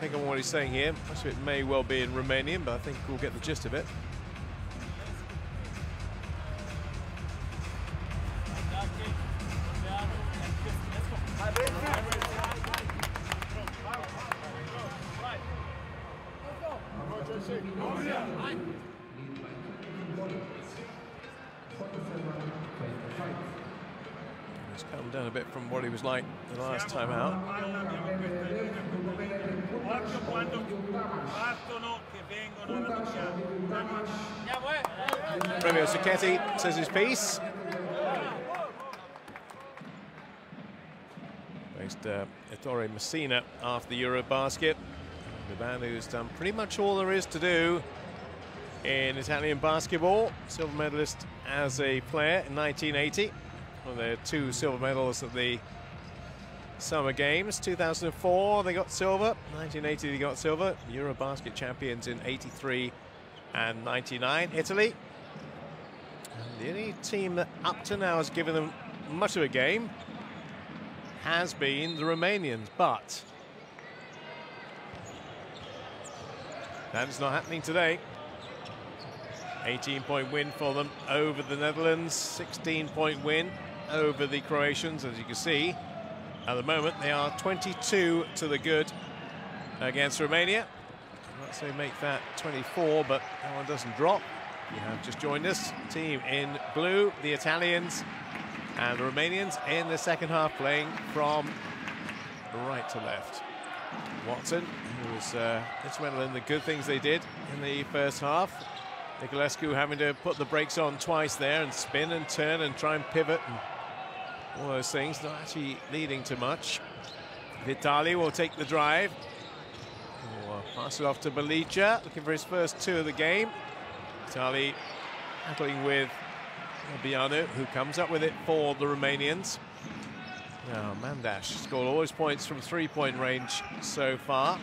pick on what he's saying here. Most of it may well be in Romanian, but I think we'll get the gist of it. He's come down a bit from what he was like the last time out. Romeo Sacchetti says his piece. Faced Ettore Messina after the Eurobasket. The man who's done pretty much all there is to do in Italian basketball. Silver medalist as a player in 1980. Well, they're 2 silver medals at the Summer Games. 2004 they got silver, 1980 they got silver. Eurobasket champions in 83 and 99. Italy. And the only team that up to now has given them much of a game has been the Romanians, but that is not happening today. 18-point win for them over the Netherlands, 16-point win over the Croatians. As you can see, at the moment they are 22 to the good against Romania. Let's say make that 24, but that one doesn't drop. You have just joined us. Team in blue, the Italians, and the Romanians in the second half, playing from right to left. Watson, who was instrumental in the good things they did in the first half. Niculescu having to put the brakes on twice there and spin and turn and try and pivot and all those things, not actually leading to much. Vitali will take the drive. We'll pass it off to Belicha, looking for his first 2 of the game. Vitali battling with Bianu, who comes up with it for the Romanians. Now Mandash scored all his points from 3-point range so far.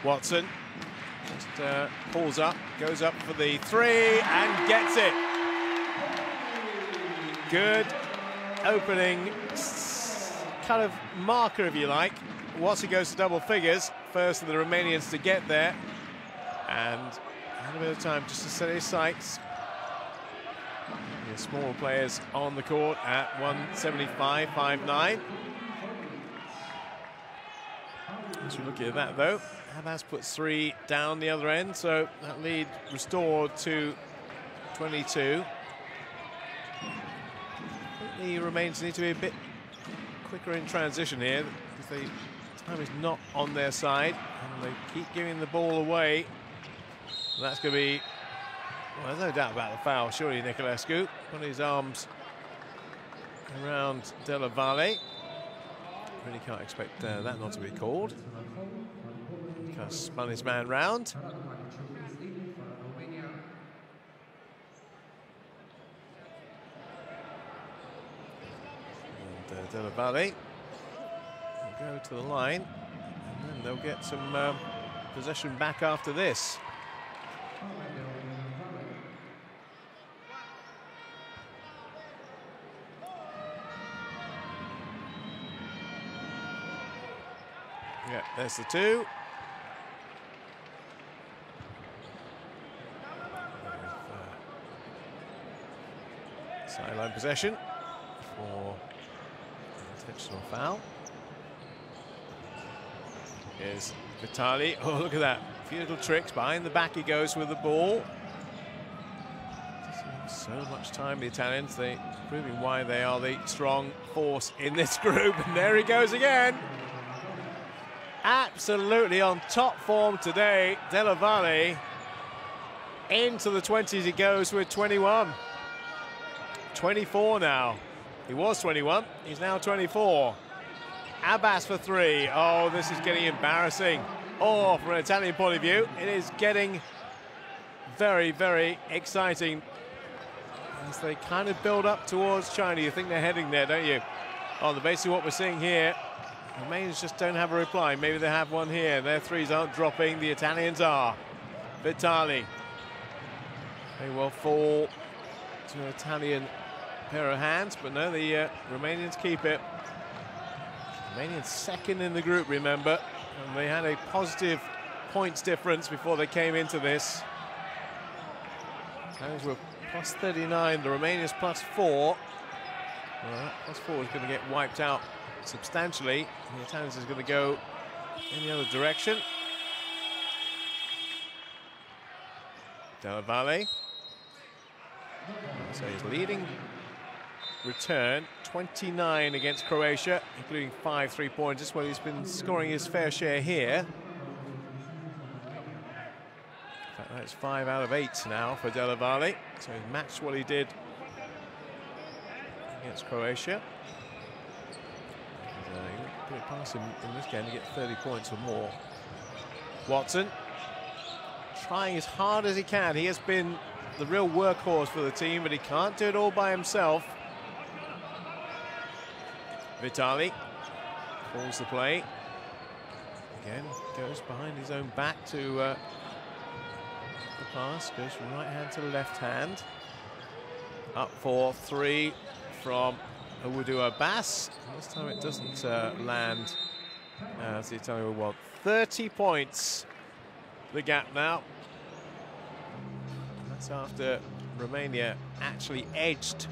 Watson just pulls up, goes up for the 3 and gets it. Good opening kind of marker, if you like. Watson goes to double figures, first of the Romanians to get there, and had a bit of time just to set his sights. The small players on the court at 175, 5'9". As we're looking at that, though, Abbas puts 3 down the other end, so that lead restored to 22. I think the Romanians need to be a bit quicker in transition here, because the time is not on their side, and they keep giving the ball away. And that's going to be Well, there's no doubt about the foul, surely, Niculescu. Put his arms around Della Valle. Really can't expect that not to be called. Because spun his man round. And Della Valle will go to the line. And then they'll get some possession back after this. Yeah, there's the two. Sideline possession for an intentional foul. Here's Vitali. Oh, look at that. A few little tricks. Behind the back he goes with the ball. So much time, the Italians. They're proving why they are the strong force in this group. And there he goes again. Absolutely on top form today, Della Valle. Into the 20s he goes with 21. 24 now. He was 21, he's now 24. Abbas for three. Oh, this is getting embarrassing. Oh, from an Italian point of view, it is getting very, very exciting. As they kind of build up towards China, you think they're heading there, don't you? On the basis of what we're seeing here, the Romanians just don't have a reply. Maybe they have one here. Their threes aren't dropping. The Italians are. Vitali. They will fall to an Italian pair of hands, but no, the Romanians keep it. Romanians second in the group, remember. And they had a positive points difference before they came into this. Italians were plus 39, the Romanians plus 4. Well, that plus 4 is going to get wiped out substantially. The Italians is going to go in the other direction. Della Valle. So he's leading return, 29 against Croatia, including 5 3-pointers. Well, he's been scoring his fair share here. In fact, that's 5 out of 8 now for Della Valle. So he's matched what he did against Croatia. And, you put it past him in this game to get 30 points or more. Watson trying as hard as he can. He has been the real workhorse for the team, but he can't do it all by himself. Vitali calls the play. Again, goes behind his own back to the pass. Goes from right hand to left hand. Up for three from Awudu Abbas. This time it doesn't land as the Italian will want. 30 points, the gap now. And that's after Romania actually edged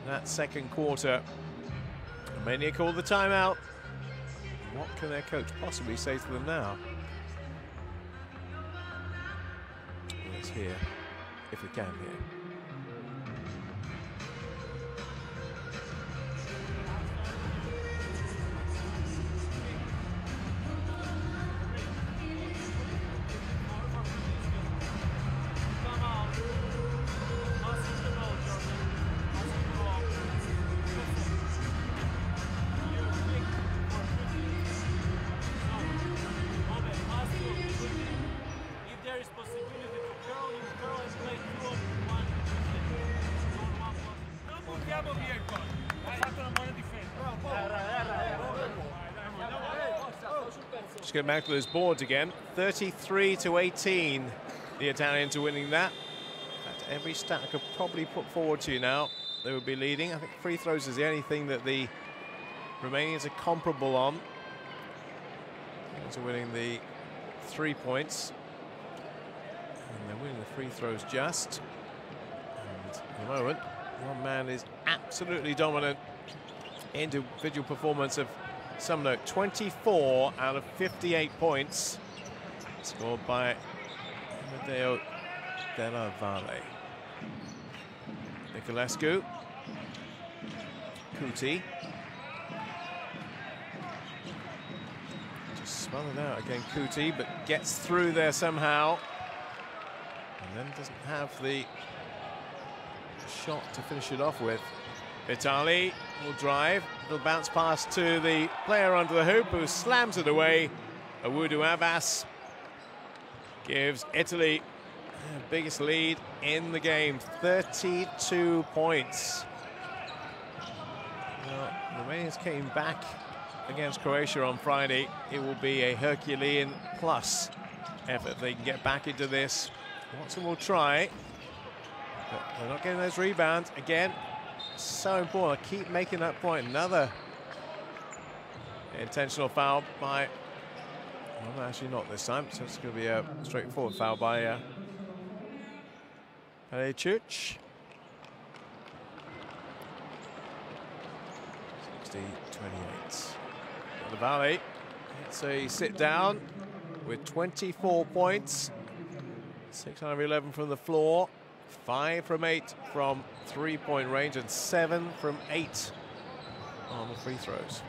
that second quarter. Romania called the timeout. What can their coach possibly say to them now? Let's hear, if we can hear. Just going back to those boards again. 33-18, the Italians are winning that. In fact, every stat I could probably put forward to you now, they would be leading. I think free throws is the only thing that the Romanians are comparable on. They're winning the 3 points. And they're winning the free throws just. And at the moment, one man is absolutely dominant. Individual performance of some note. 24 out of 58 points scored by Amedeo Della Valle. Niculescu. Kuti. Just spun it out again, Kuti, but gets through there somehow. And then doesn't have the shot to finish it off with. Italy will drive. It'll bounce pass to the player under the hoop who slams it away. Awudu Abbas gives Italy their biggest lead in the game, 32 points. Well, Romanians came back against Croatia on Friday. It will be a Herculean plus effort if they can get back into this. Watson will try, but they're not getting those rebounds. Again, so important. I keep making that point. Another intentional foul by, well, actually not this time, so it's going to be a straightforward foul by Pelicic. 60-28. The Valley, it's a sit down with 24 points, 6 out of 11 from the floor, 5 from 8 from three-point range, and 7 from 8 on the free throws.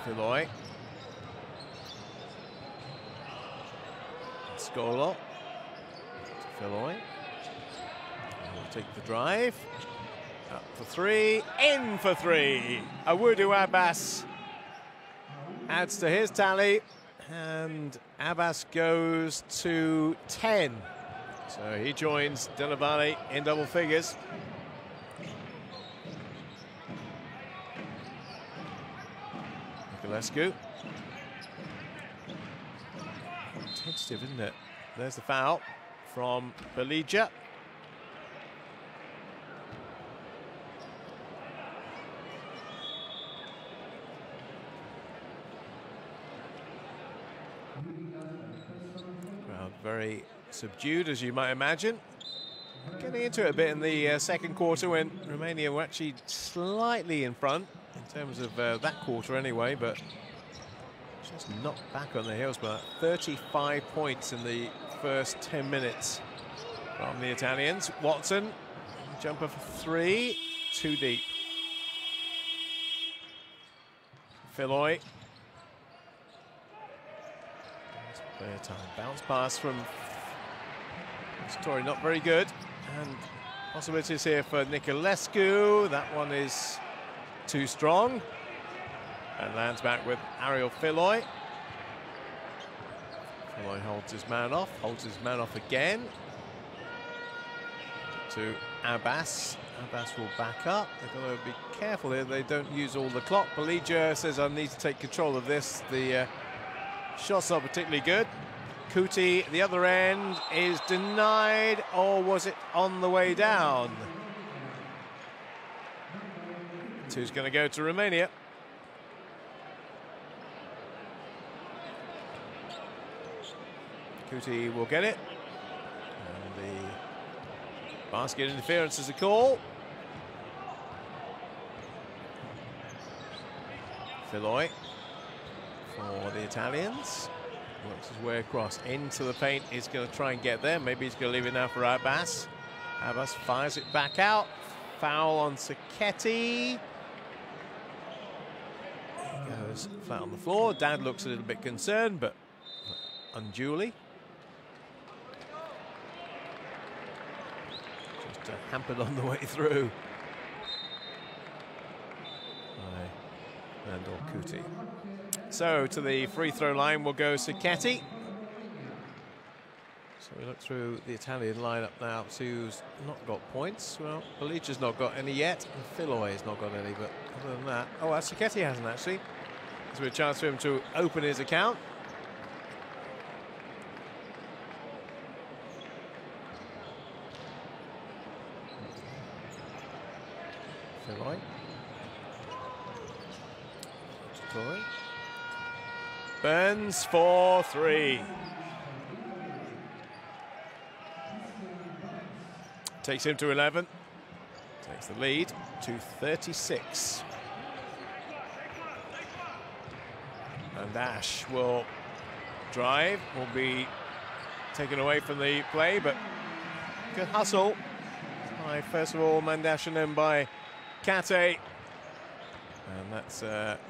Filoy. Scolo. Filoy. Will take the drive. Up for 3. In for 3. Awudu Abbas adds to his tally. And Abbas goes to 10. So he joins Della Valle in double figures. Niculescu. Tentative, isn't it? There's the foul from Belija. Crowd very subdued, as you might imagine. Getting into it a bit in the second quarter when Romania were actually slightly in front in terms of that quarter anyway, but just knocked back on the heels by 35 points in the first 10 minutes from the Italians. Watson, jumper for 3, too deep. Filoy. Player time. Bounce pass from Story, not very good. And possibilities here for Niculescu. That one is too strong. And lands back with Ariel Filoy. Filoy holds his man off again. To Abbas. Abbas will back up. They've got to be careful here they don't use all the clock. Belija says, I need to take control of this. The shot's not particularly good. Kuti, the other end, is denied, or was it on the way down? Two's going to go to Romania. Kuti will get it. And the basket interference is a call. Filoy for the Italians. Works his way across into the paint. He's going to try and get there. Maybe he's going to leave it now for Abbas. Abbas fires it back out. Foul on Sacchetti. He goes flat on the floor. Dad looks a little bit concerned, but unduly. Just hampered on the way through by Nandor Kuti. So to the free throw line will go Sacchetti. So we look through the Italian lineup now. Who's not got points. Well, Belicha's not got any yet, and Filoy has not got any. But other than that, oh, Sacchetti hasn't actually. There's a chance for him to open his account. Filoy. Burns for 3. Takes him to 11. Takes the lead to 36. And Ash will drive, will be taken away from the play, but good hustle by, first of all, Mandash and then by Kate. And that's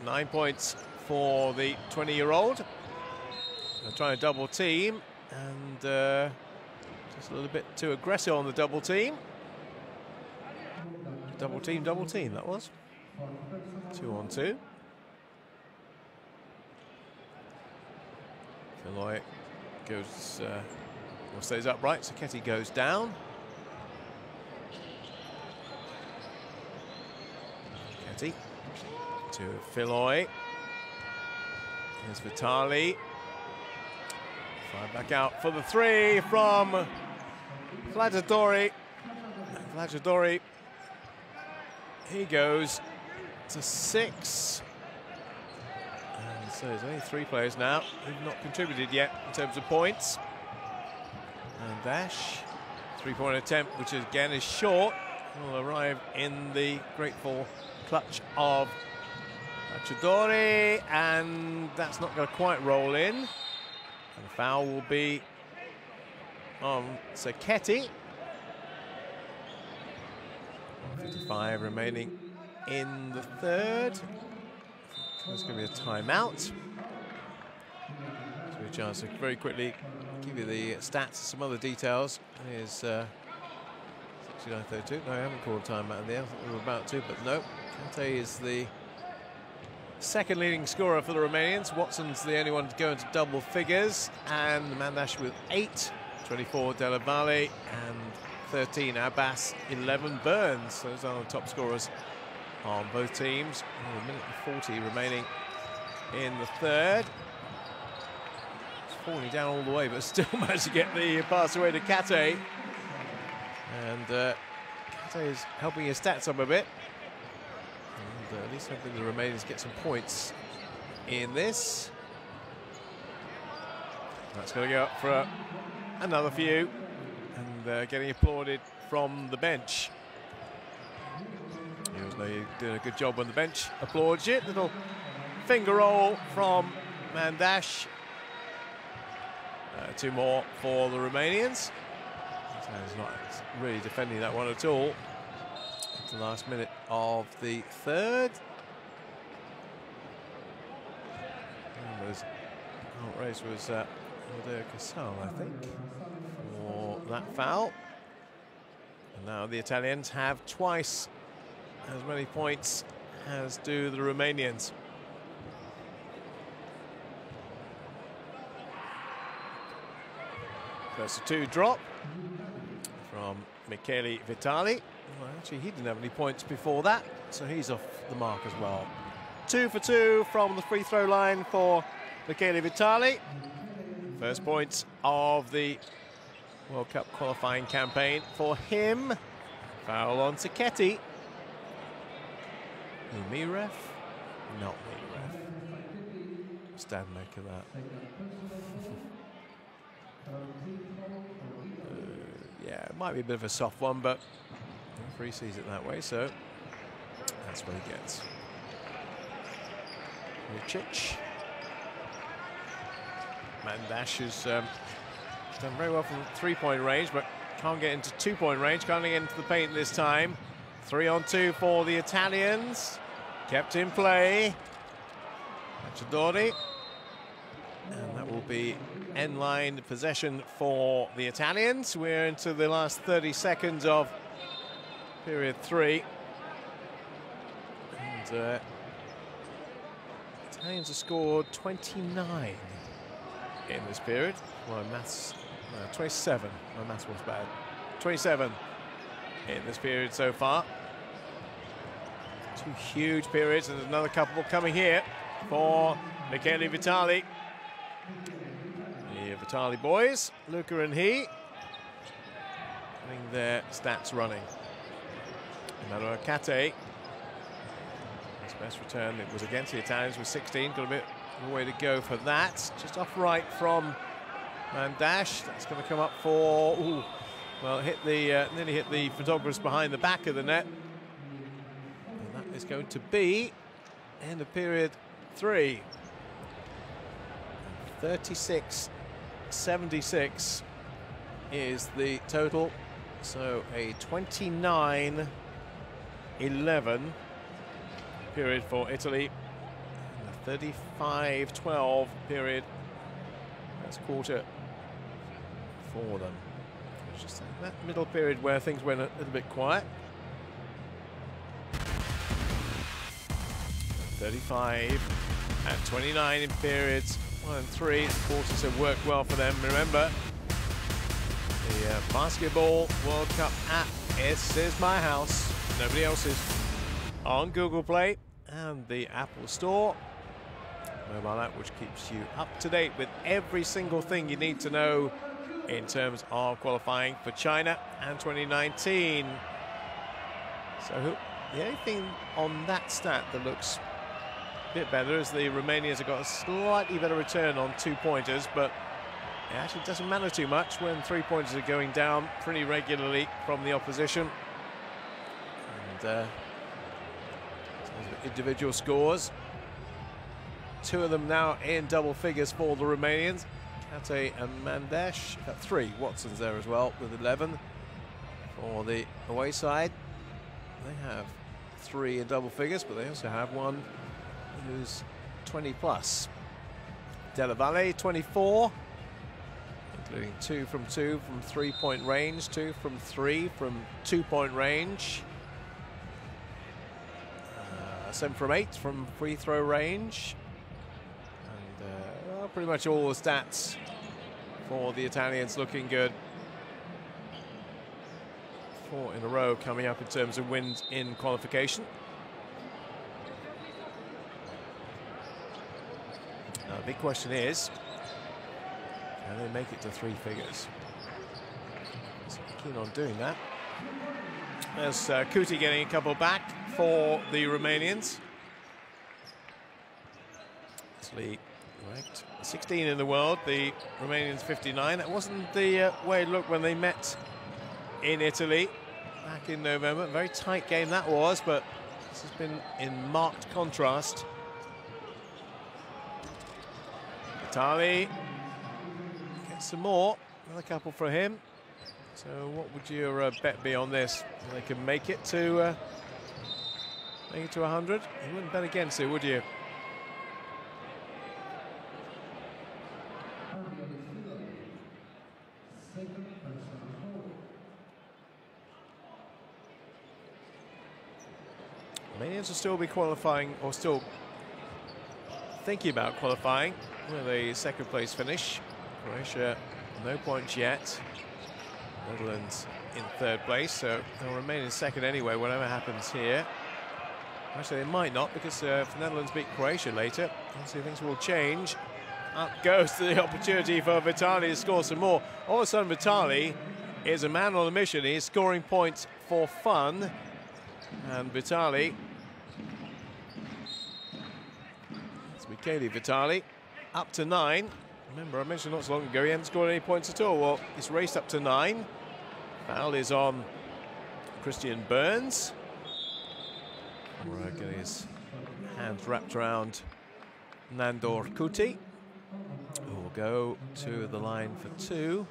9 points for the 20-year-old. They're trying to double team, and just a little bit too aggressive on the double team. Double team, that was. 2-on-2. Filoy goes, or stays upright, Saketi goes down. Saketi to Filoy. Here's Vitali. Fire back out for the three from Vlajadori. Vlajadori, he goes to 6. And so there's only 3 players now who've not contributed yet in terms of points. And Dash, 3-point attempt, which again is short, will arrive in the grateful clutch of Vlajadori, and that's not going to quite roll in. And the foul will be on Saketi. 55 remaining in the third. There's going to be a timeout. So a chance to very quickly give you the stats and some other details. Here's 69-32. No, I haven't called a timeout there. I thought we were about to, but no. Kante is the second leading scorer for the Romanians. Watson's the only one to go into double figures, and Mandash with 8, 24 Della Valle, and 13 Abbas, 11 Burns. Those are the top scorers on both teams. A minute and 40 remaining in the third. It's falling down all the way, but still managed to get the pass away to Kate. And Kate is helping his stats up a bit. And at least hoping the Romanians get some points in this. That's going to go up for another few. And getting applauded from the bench. You're doing a good job on the bench. Applauds it. Little finger roll from Mandash. 2 more for the Romanians. So he's not really defending that one at all. It's the last minute of the third. Race was Rodeo Casal, I think, for that foul. And now the Italians have twice as many points as do the Romanians. First 2 drop from Michele Vitali. Well, actually, he didn't have any points before that, so he's off the mark as well. 2 for 2 from the free throw line for Michele Vitali. First points of the World Cup qualifying campaign for him. Foul on Saketi. Me ref? Not me ref. Stand make of that. Yeah, it might be a bit of a soft one, but the referee sees it that way, so that's what he gets. Lucic. Mandash has done very well from 3-point range, but can't get into 2-point range, can't get into the paint this time. 3-on-2 for the Italians. Kept in play. Chidori. And that will be end-line possession for the Italians. We're into the last 30 seconds of period 3. And Italians have scored 29 in this period. My maths, 27. My maths was bad. 27 in this period so far. 2 huge periods, and another couple coming here for Michele Vitali. The Vitali boys, Luca and he, getting their stats running. Another Kate. His best return, it was against the Italians with 16. Got a bit of a way to go for that. Just off right from Mandash. That's going to come up for, ooh, well, hit the nearly hit the photographers behind the back of the net. And that is going to be end of period 3. 36-76 is the total. So a 29-11 period for Italy. And a 35-12 period First quarter for them. It's just that middle period where things went a little bit quiet. 35 and 29 in periods 1 and 3. The quarters have worked well for them. Remember, the Basketball World Cup app, this is my house, nobody else's, on Google Play and the Apple Store. Mobile app which keeps you up to date with every single thing you need to know in terms of qualifying for China and 2019. So the only thing on that stat that looks a bit better is the Romanians have got a slightly better return on 2-pointers, but it actually doesn't matter too much when 3-pointers are going down pretty regularly from the opposition. And individual scores, 2 of them now in double figures for the Romanians. Kate and Mandesh, 3. Watson's there as well with 11 for the away side. They have 3 in double figures, but they also have one who's 20 plus. Della Valle, 24, including 2 from 3-point range, 2 from 3 from 2-point range, 7 from 8 from free throw range. And pretty much all the stats for the Italians looking good. 4 in a row coming up in terms of wins in qualification. Now, the big question is, can they make it to 3 figures? So keen on doing that. There's Kuti getting a couple back for the Romanians. Italy ranked 16 in the world, the Romanians 59. That wasn't the way it looked when they met in Italy back in November. Very tight game that was, but this has been in marked contrast. Italy gets some more, another couple for him. So what would your bet be on this? They can make it to 100? You wouldn't bet against it, would you? Romanians will still be qualifying, or still thinking about qualifying with a second place finish. Croatia, no points yet. Netherlands in 3rd place, so they'll remain in 2nd anyway, whatever happens here. Actually, they might not, because if the Netherlands beat Croatia later, obviously things will change. Up goes to the opportunity for Vitali to score some more. All of a sudden, Vitali is a man on a mission. He's scoring points for fun. And Vitali, it's Michele Vitali, up to 9. Remember, I mentioned not so long ago he hadn't scored any points at all. Well, he's raced up to 9. Foul is on Christian Burns. Getting his hands wrapped around Nandor Kuti, who will go to the line for 2.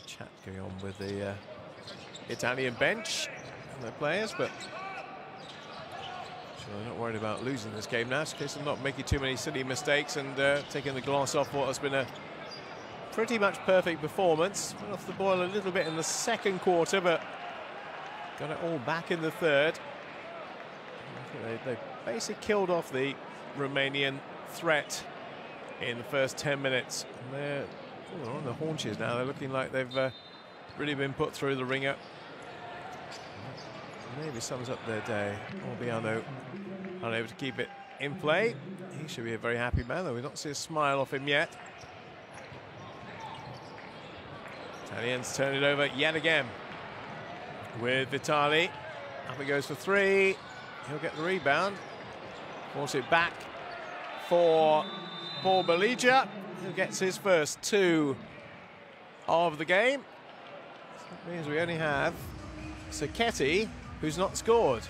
Chat going on with the Italian bench and their players, but they're not worried about losing this game now. It's a case of not making too many silly mistakes and taking the gloss off what has been a pretty much perfect performance. Went off the boil a little bit in the 2nd quarter, but got it all back in the 3rd. They basically killed off the Romanian threat in the first 10 minutes. And they're on the haunches now. They're looking like they've really been put through the ringer. Maybe sums up their day. Orbiano unable to keep it in play. He should be a very happy man, though we've not seen a smile off him yet. Italians turn it over yet again with Vitali. Up it goes for 3. He'll get the rebound. Force it back for Paul Belija, who gets his first 2 of the game. So that means we only have Sacchetti, who's not scored.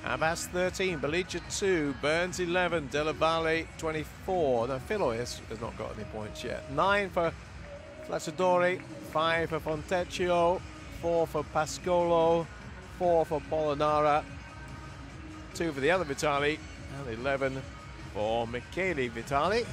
Abbas 13, Belija 2, Burns 11, Della Valle 24. No, Filoy has not got any points yet. 9 for Flacidori, 5 for Fontecchio, 4 for Pascolo, 4 for Polonara, 2 for the other Vitali, and 11 for Michele Vitali.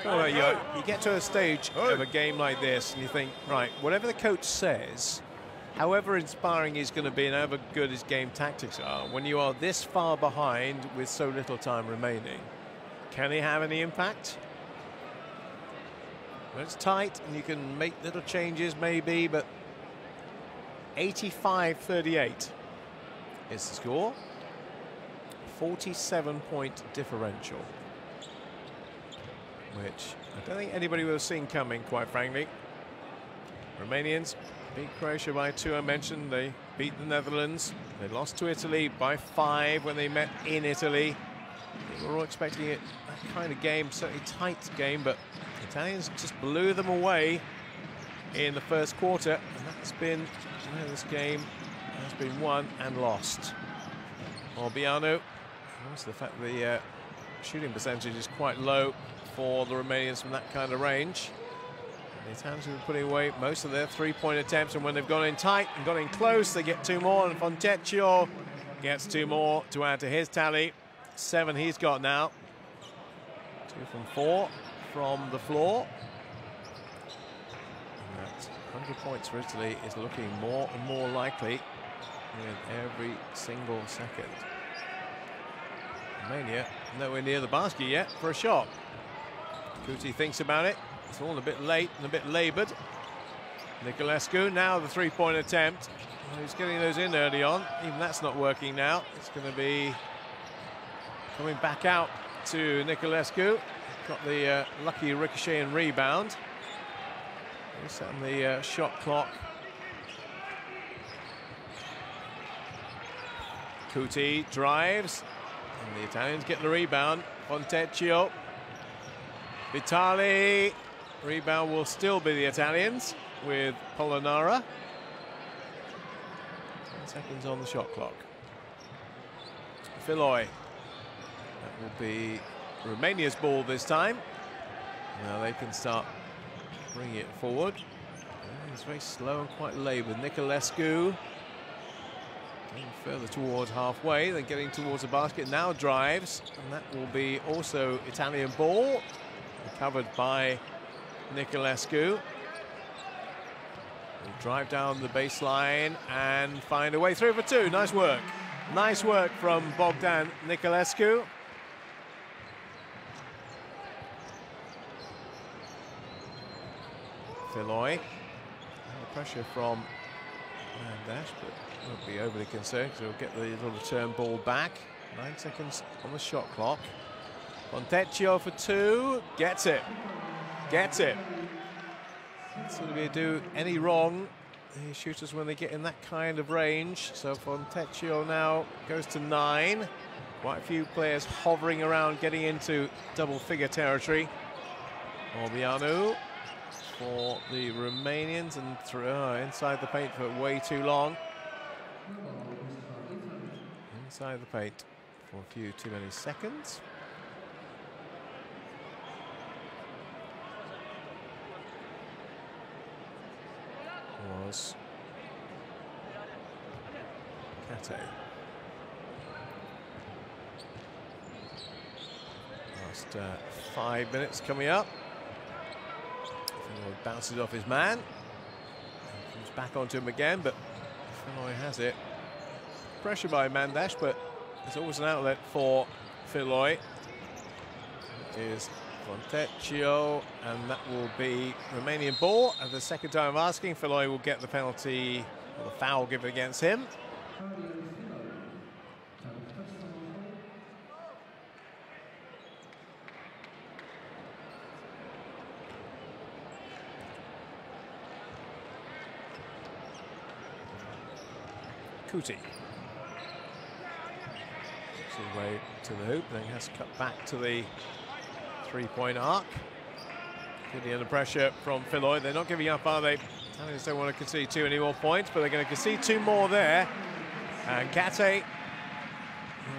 Well, you get to a stage of a game like this and you think, right, whatever the coach says, however inspiring he's going to be and however good his game tactics are, when you are this far behind with so little time remaining, can he have any impact? Well, it's tight and you can make little changes maybe, but 85-38 is the score. 47-point differential, which I don't think anybody would have seen coming, quite frankly. Romanians beat Croatia by 2, I mentioned. They beat the Netherlands. They lost to Italy by 5 when they met in Italy. We were all expecting it, that kind of game, certainly tight game, but the Italians just blew them away in the first quarter. And that's been, this game has been won and lost. Orbiano, also the fact that the shooting percentage is quite low for the Romanians from that kind of range. And the Italians have been putting away most of their three-point attempts, and when they've gone in tight and got in close, they get 2 more, and Fontecchio gets 2 more to add to his tally. 7 he's got now. 2 from 4 from the floor. And that 100 points for Italy is looking more and more likely with every single second. Romania nowhere near the basket yet for a shot. Kuti thinks about it. It's all a bit late and a bit laboured. Niculescu, now the three-point attempt. Well, he's getting those in early on. Even that's not working now. It's going to be coming back out to Niculescu. Got the lucky ricochet and rebound. Resetting the shot clock. Kuti drives. And the Italians get the rebound. Fontecchio. Vitali. Rebound will still be the Italians with Polonara. 10 seconds on the shot clock. Filoi. That will be Romania's ball this time. Now they can start bringing it forward. It's very slow and quite laboured. Niculescu getting further towards halfway, then getting towards the basket. Now drives, and that will be also Italian ball. Recovered by Niculescu. Will drive down the baseline and find a way through for 2. Nice work. Nice work from Bogdan Niculescu. Filoi. The pressure from Mandash, but won't be overly concerned because he'll get the little return ball back. 9 seconds on the shot clock. Fontecchio for 2. Gets it. Gets it. It's going to do any wrong. The shooters when they get in that kind of range. So Fontecchio now goes to 9. Quite a few players hovering around, getting into double-figure territory. Orbiano for the Romanians, and inside the paint for way too long. Inside the paint for a few too many seconds. Was Kate. Last 5 minutes coming up. Filoi bounces off his man. Comes back onto him again, but Filoi has it. Pressure by Mandash, but there's always an outlet for Filoi. Is Fontecchio, and that will be Romanian ball. And the second time I'm asking, Filoi will get the penalty, or the foul given against him. Kuti. his way to the hoop, then he has to cut back to the three-point arc. Getting under pressure from Philoy. They're not giving up, are they? Italians don't want to concede too many more points, but they're going to concede 2 more there. And Kate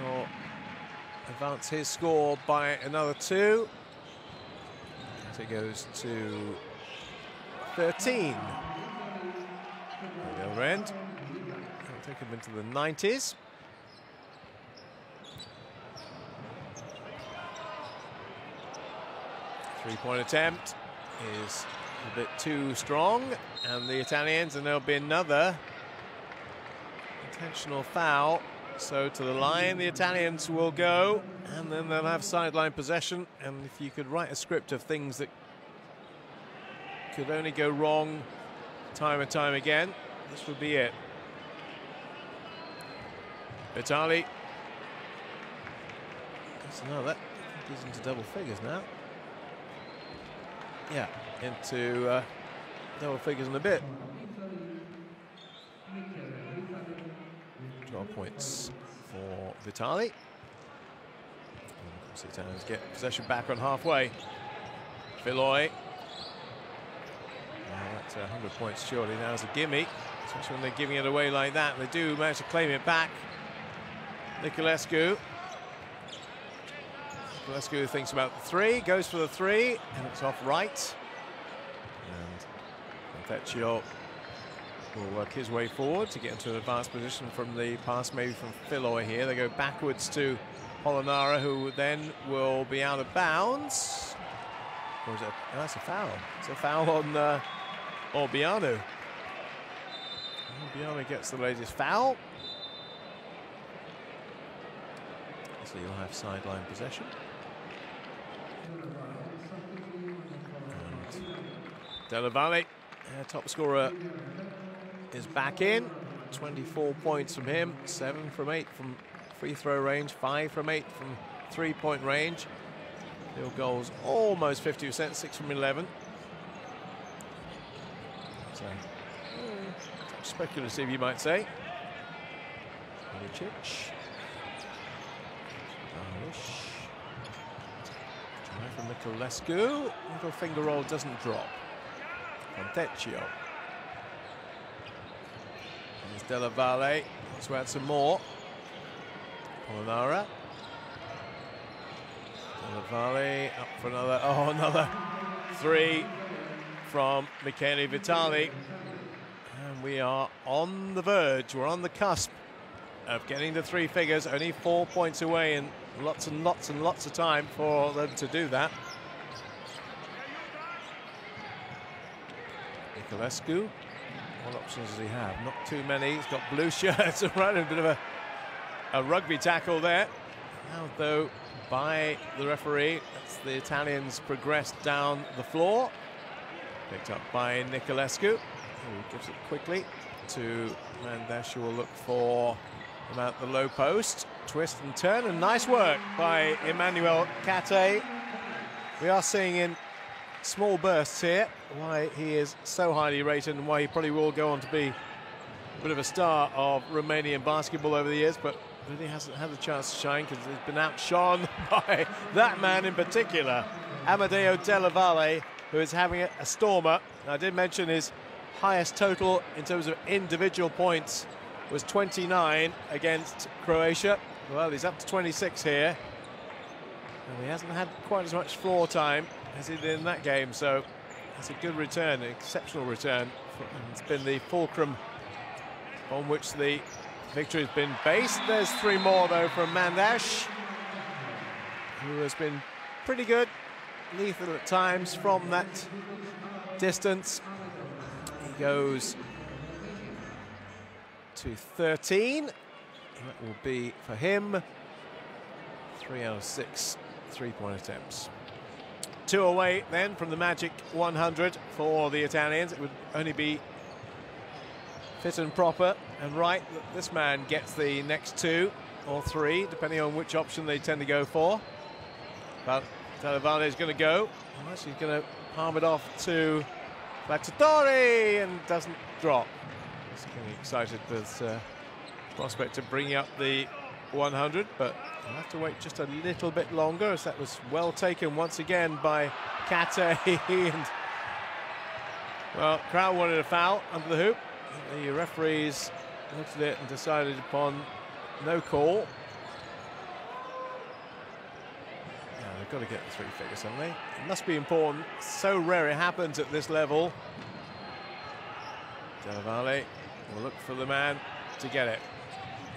will advance his score by another 2. Kate goes to 13. The other end. That'll take him into the 90s. Three-point attempt is a bit too strong, and the Italians, and there'll be another intentional foul. So to the line the Italians will go, and then they'll have sideline possession. And if you could write a script of things that could only go wrong time and time again, this would be it. Vitali. That's another. I think he's into double figures now. Yeah, into double figures in a bit. 12 points for Vitali. The Italians get possession back on halfway. Philoy. That's 100 points surely now as a gimme, especially when they're giving it away like that. They do manage to claim it back. Niculescu. Niculescu thinks about the 3, goes for the 3, and it's off right. And Fontecchio will work his way forward to get into an advanced position from the pass, maybe from Philoy here. They go backwards to Polonara, who then will be out of bounds. Or is it? Oh, that's a foul. It's a foul on Orbiano. Orbiano gets the latest foul. So you'll have sideline possession. And Della Valle, top scorer, is back in. 24 points from him, 7 from 8 from free throw range, 5 from 8 from three-point range. Field goals almost 50%, 6 from 11. So, speculative, you might say. Milicic. Try from Niculescu. Little finger roll doesn't drop. Fontecchio. There's Della Valle. Let's add some more. Polonara. Della Valle up for another. Oh, another 3 from Michele Vitali. And we are on the verge. We're on the cusp of getting to 3 figures. Only 4 points away, and lots and lots and lots of time for them to do that. Niculescu. What options does he have? Not too many. He's got blue shirts around, a bit of a rugby tackle there. Now, though, by the referee, that's the Italians progressed down the floor. Picked up by Niculescu, who gives it quickly to Mandesh, who will look for him at the low post. Twist and turn, and nice work by Emmanuel Kate. We are seeing in small bursts here why he is so highly rated and why he probably will go on to be a bit of a star of Romanian basketball over the years, but really hasn't had the chance to shine because he's been outshone by that man in particular, Amadeo Della Valle, who is having a stormer. I did mention his highest total in terms of individual points was 29 against Croatia. Well, he's up to 26 here. And he hasn't had quite as much floor time as he did in that game, so it's a good return, an exceptional return. It's been the fulcrum on which the victory has been based. There's 3 more, though, from Mandesh, who has been pretty good, lethal at times from that distance. He goes to 13. That will be, for him, 3 out of 6 three-point attempts. 2 away, then, from the magic 100 for the Italians. It would only be fit and proper and right that this man gets the next 2 or 3, depending on which option they tend to go for. But Della Valle is going to go. Well, she's going to palm it off to Lactatori and doesn't drop. He's getting excited with prospect of bringing up the 100, but we'll have to wait just a little bit longer, as that was well taken once again by Kate. And, well, crowd wanted a foul under the hoop. The referees looked at it and decided upon no call. Yeah, they've got to get the 3 figures, haven't they? It must be important. So rare it happens at this level. Della Valle will look for the man to get it.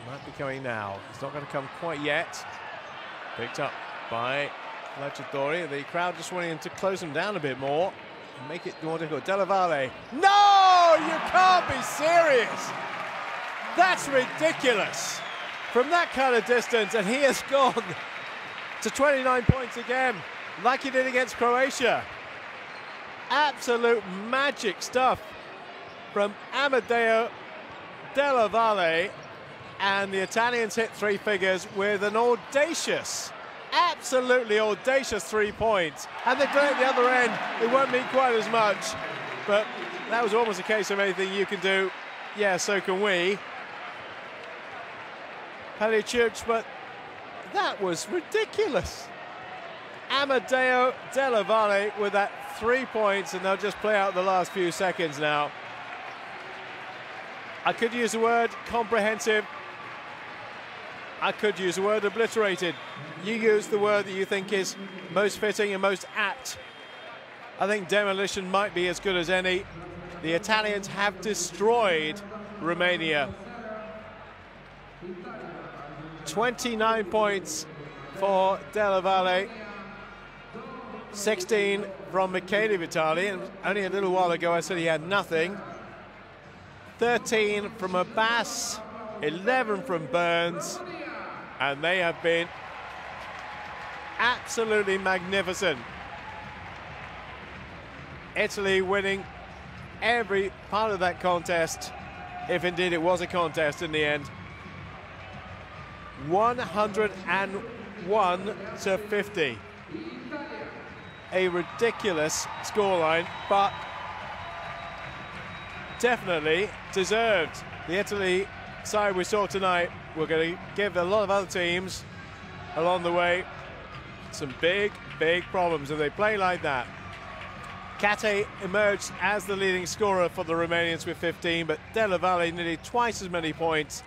Might be coming now. It's not going to come quite yet. Picked up by Lacciatori. The crowd just wanting him to close them down a bit more and make it more difficult. Della Valle. No! You can't be serious! That's ridiculous! From that kind of distance, and he has gone to 29 points again, like he did against Croatia. Absolute magic stuff from Amedeo Della Valle. And the Italians hit 3 figures with an audacious, absolutely audacious 3 points. And they've done it at the other end. It won't mean quite as much, but that was almost a case of anything you can do, yeah, so can we. Palicic, but that was ridiculous. Amedeo Della Valle with that 3 points, and they'll just play out the last few seconds now. I could use the word comprehensive. I could use the word obliterated. You use the word that you think is most fitting and most apt. I think demolition might be as good as any. The Italians have destroyed Romania. 29 points for Della Valle. 16 from Michele Vitali. And only a little while ago I said he had nothing. 13 from Abbas, 11 from Burns. And they have been absolutely magnificent. Italy winning every part of that contest, if indeed it was a contest in the end. 101 to 50. A ridiculous scoreline, but definitely deserved. The Italy side we saw tonight, we're going to give a lot of other teams along the way some big, big problems if they play like that. Kate emerged as the leading scorer for the Romanians with 15, but Della Valle nearly twice as many points,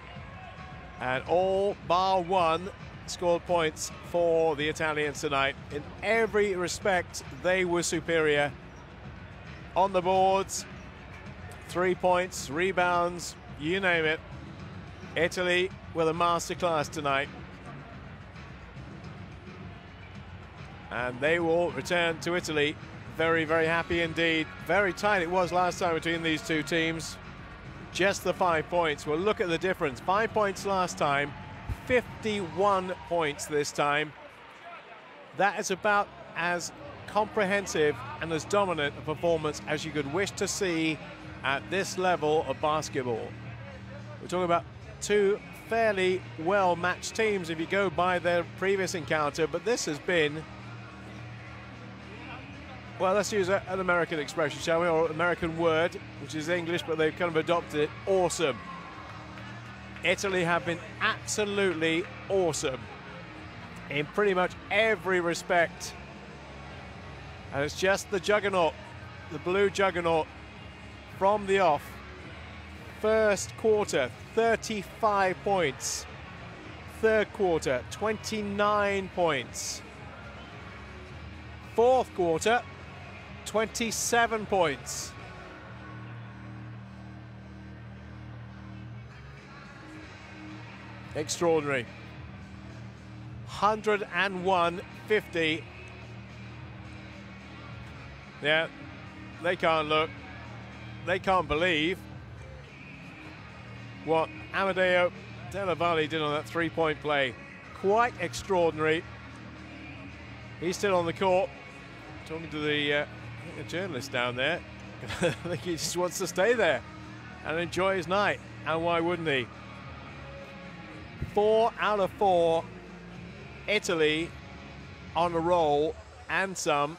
and all bar one scored points for the Italians tonight. In every respect, they were superior. On the boards, 3 points, rebounds, you name it. Italy with a masterclass tonight. And they will return to Italy very, very happy indeed. Very tight it was last time between these two teams. Just the 5 points. Well, look at the difference. 5 points last time, 51 points this time. That is about as comprehensive and as dominant a performance as you could wish to see at this level of basketball. We're talking about two fairly well-matched teams if you go by their previous encounter, but this has been, well, let's use an American expression, shall we, or American word, which is English, but they've kind of adopted it, awesome. Italy have been absolutely awesome in pretty much every respect. And it's just the juggernaut, the blue juggernaut from the off. First quarter, 35 points. Third quarter, 29 points. Fourth quarter, 27 points. Extraordinary. 101-50. Yeah, they can't look. They can't believe what Amedeo Della Valle did on that three-point play. Quite extraordinary. He's still on the court, talking to the journalist down there. I think he just wants to stay there and enjoy his night. And why wouldn't he? 4 out of 4. Italy on a roll and some.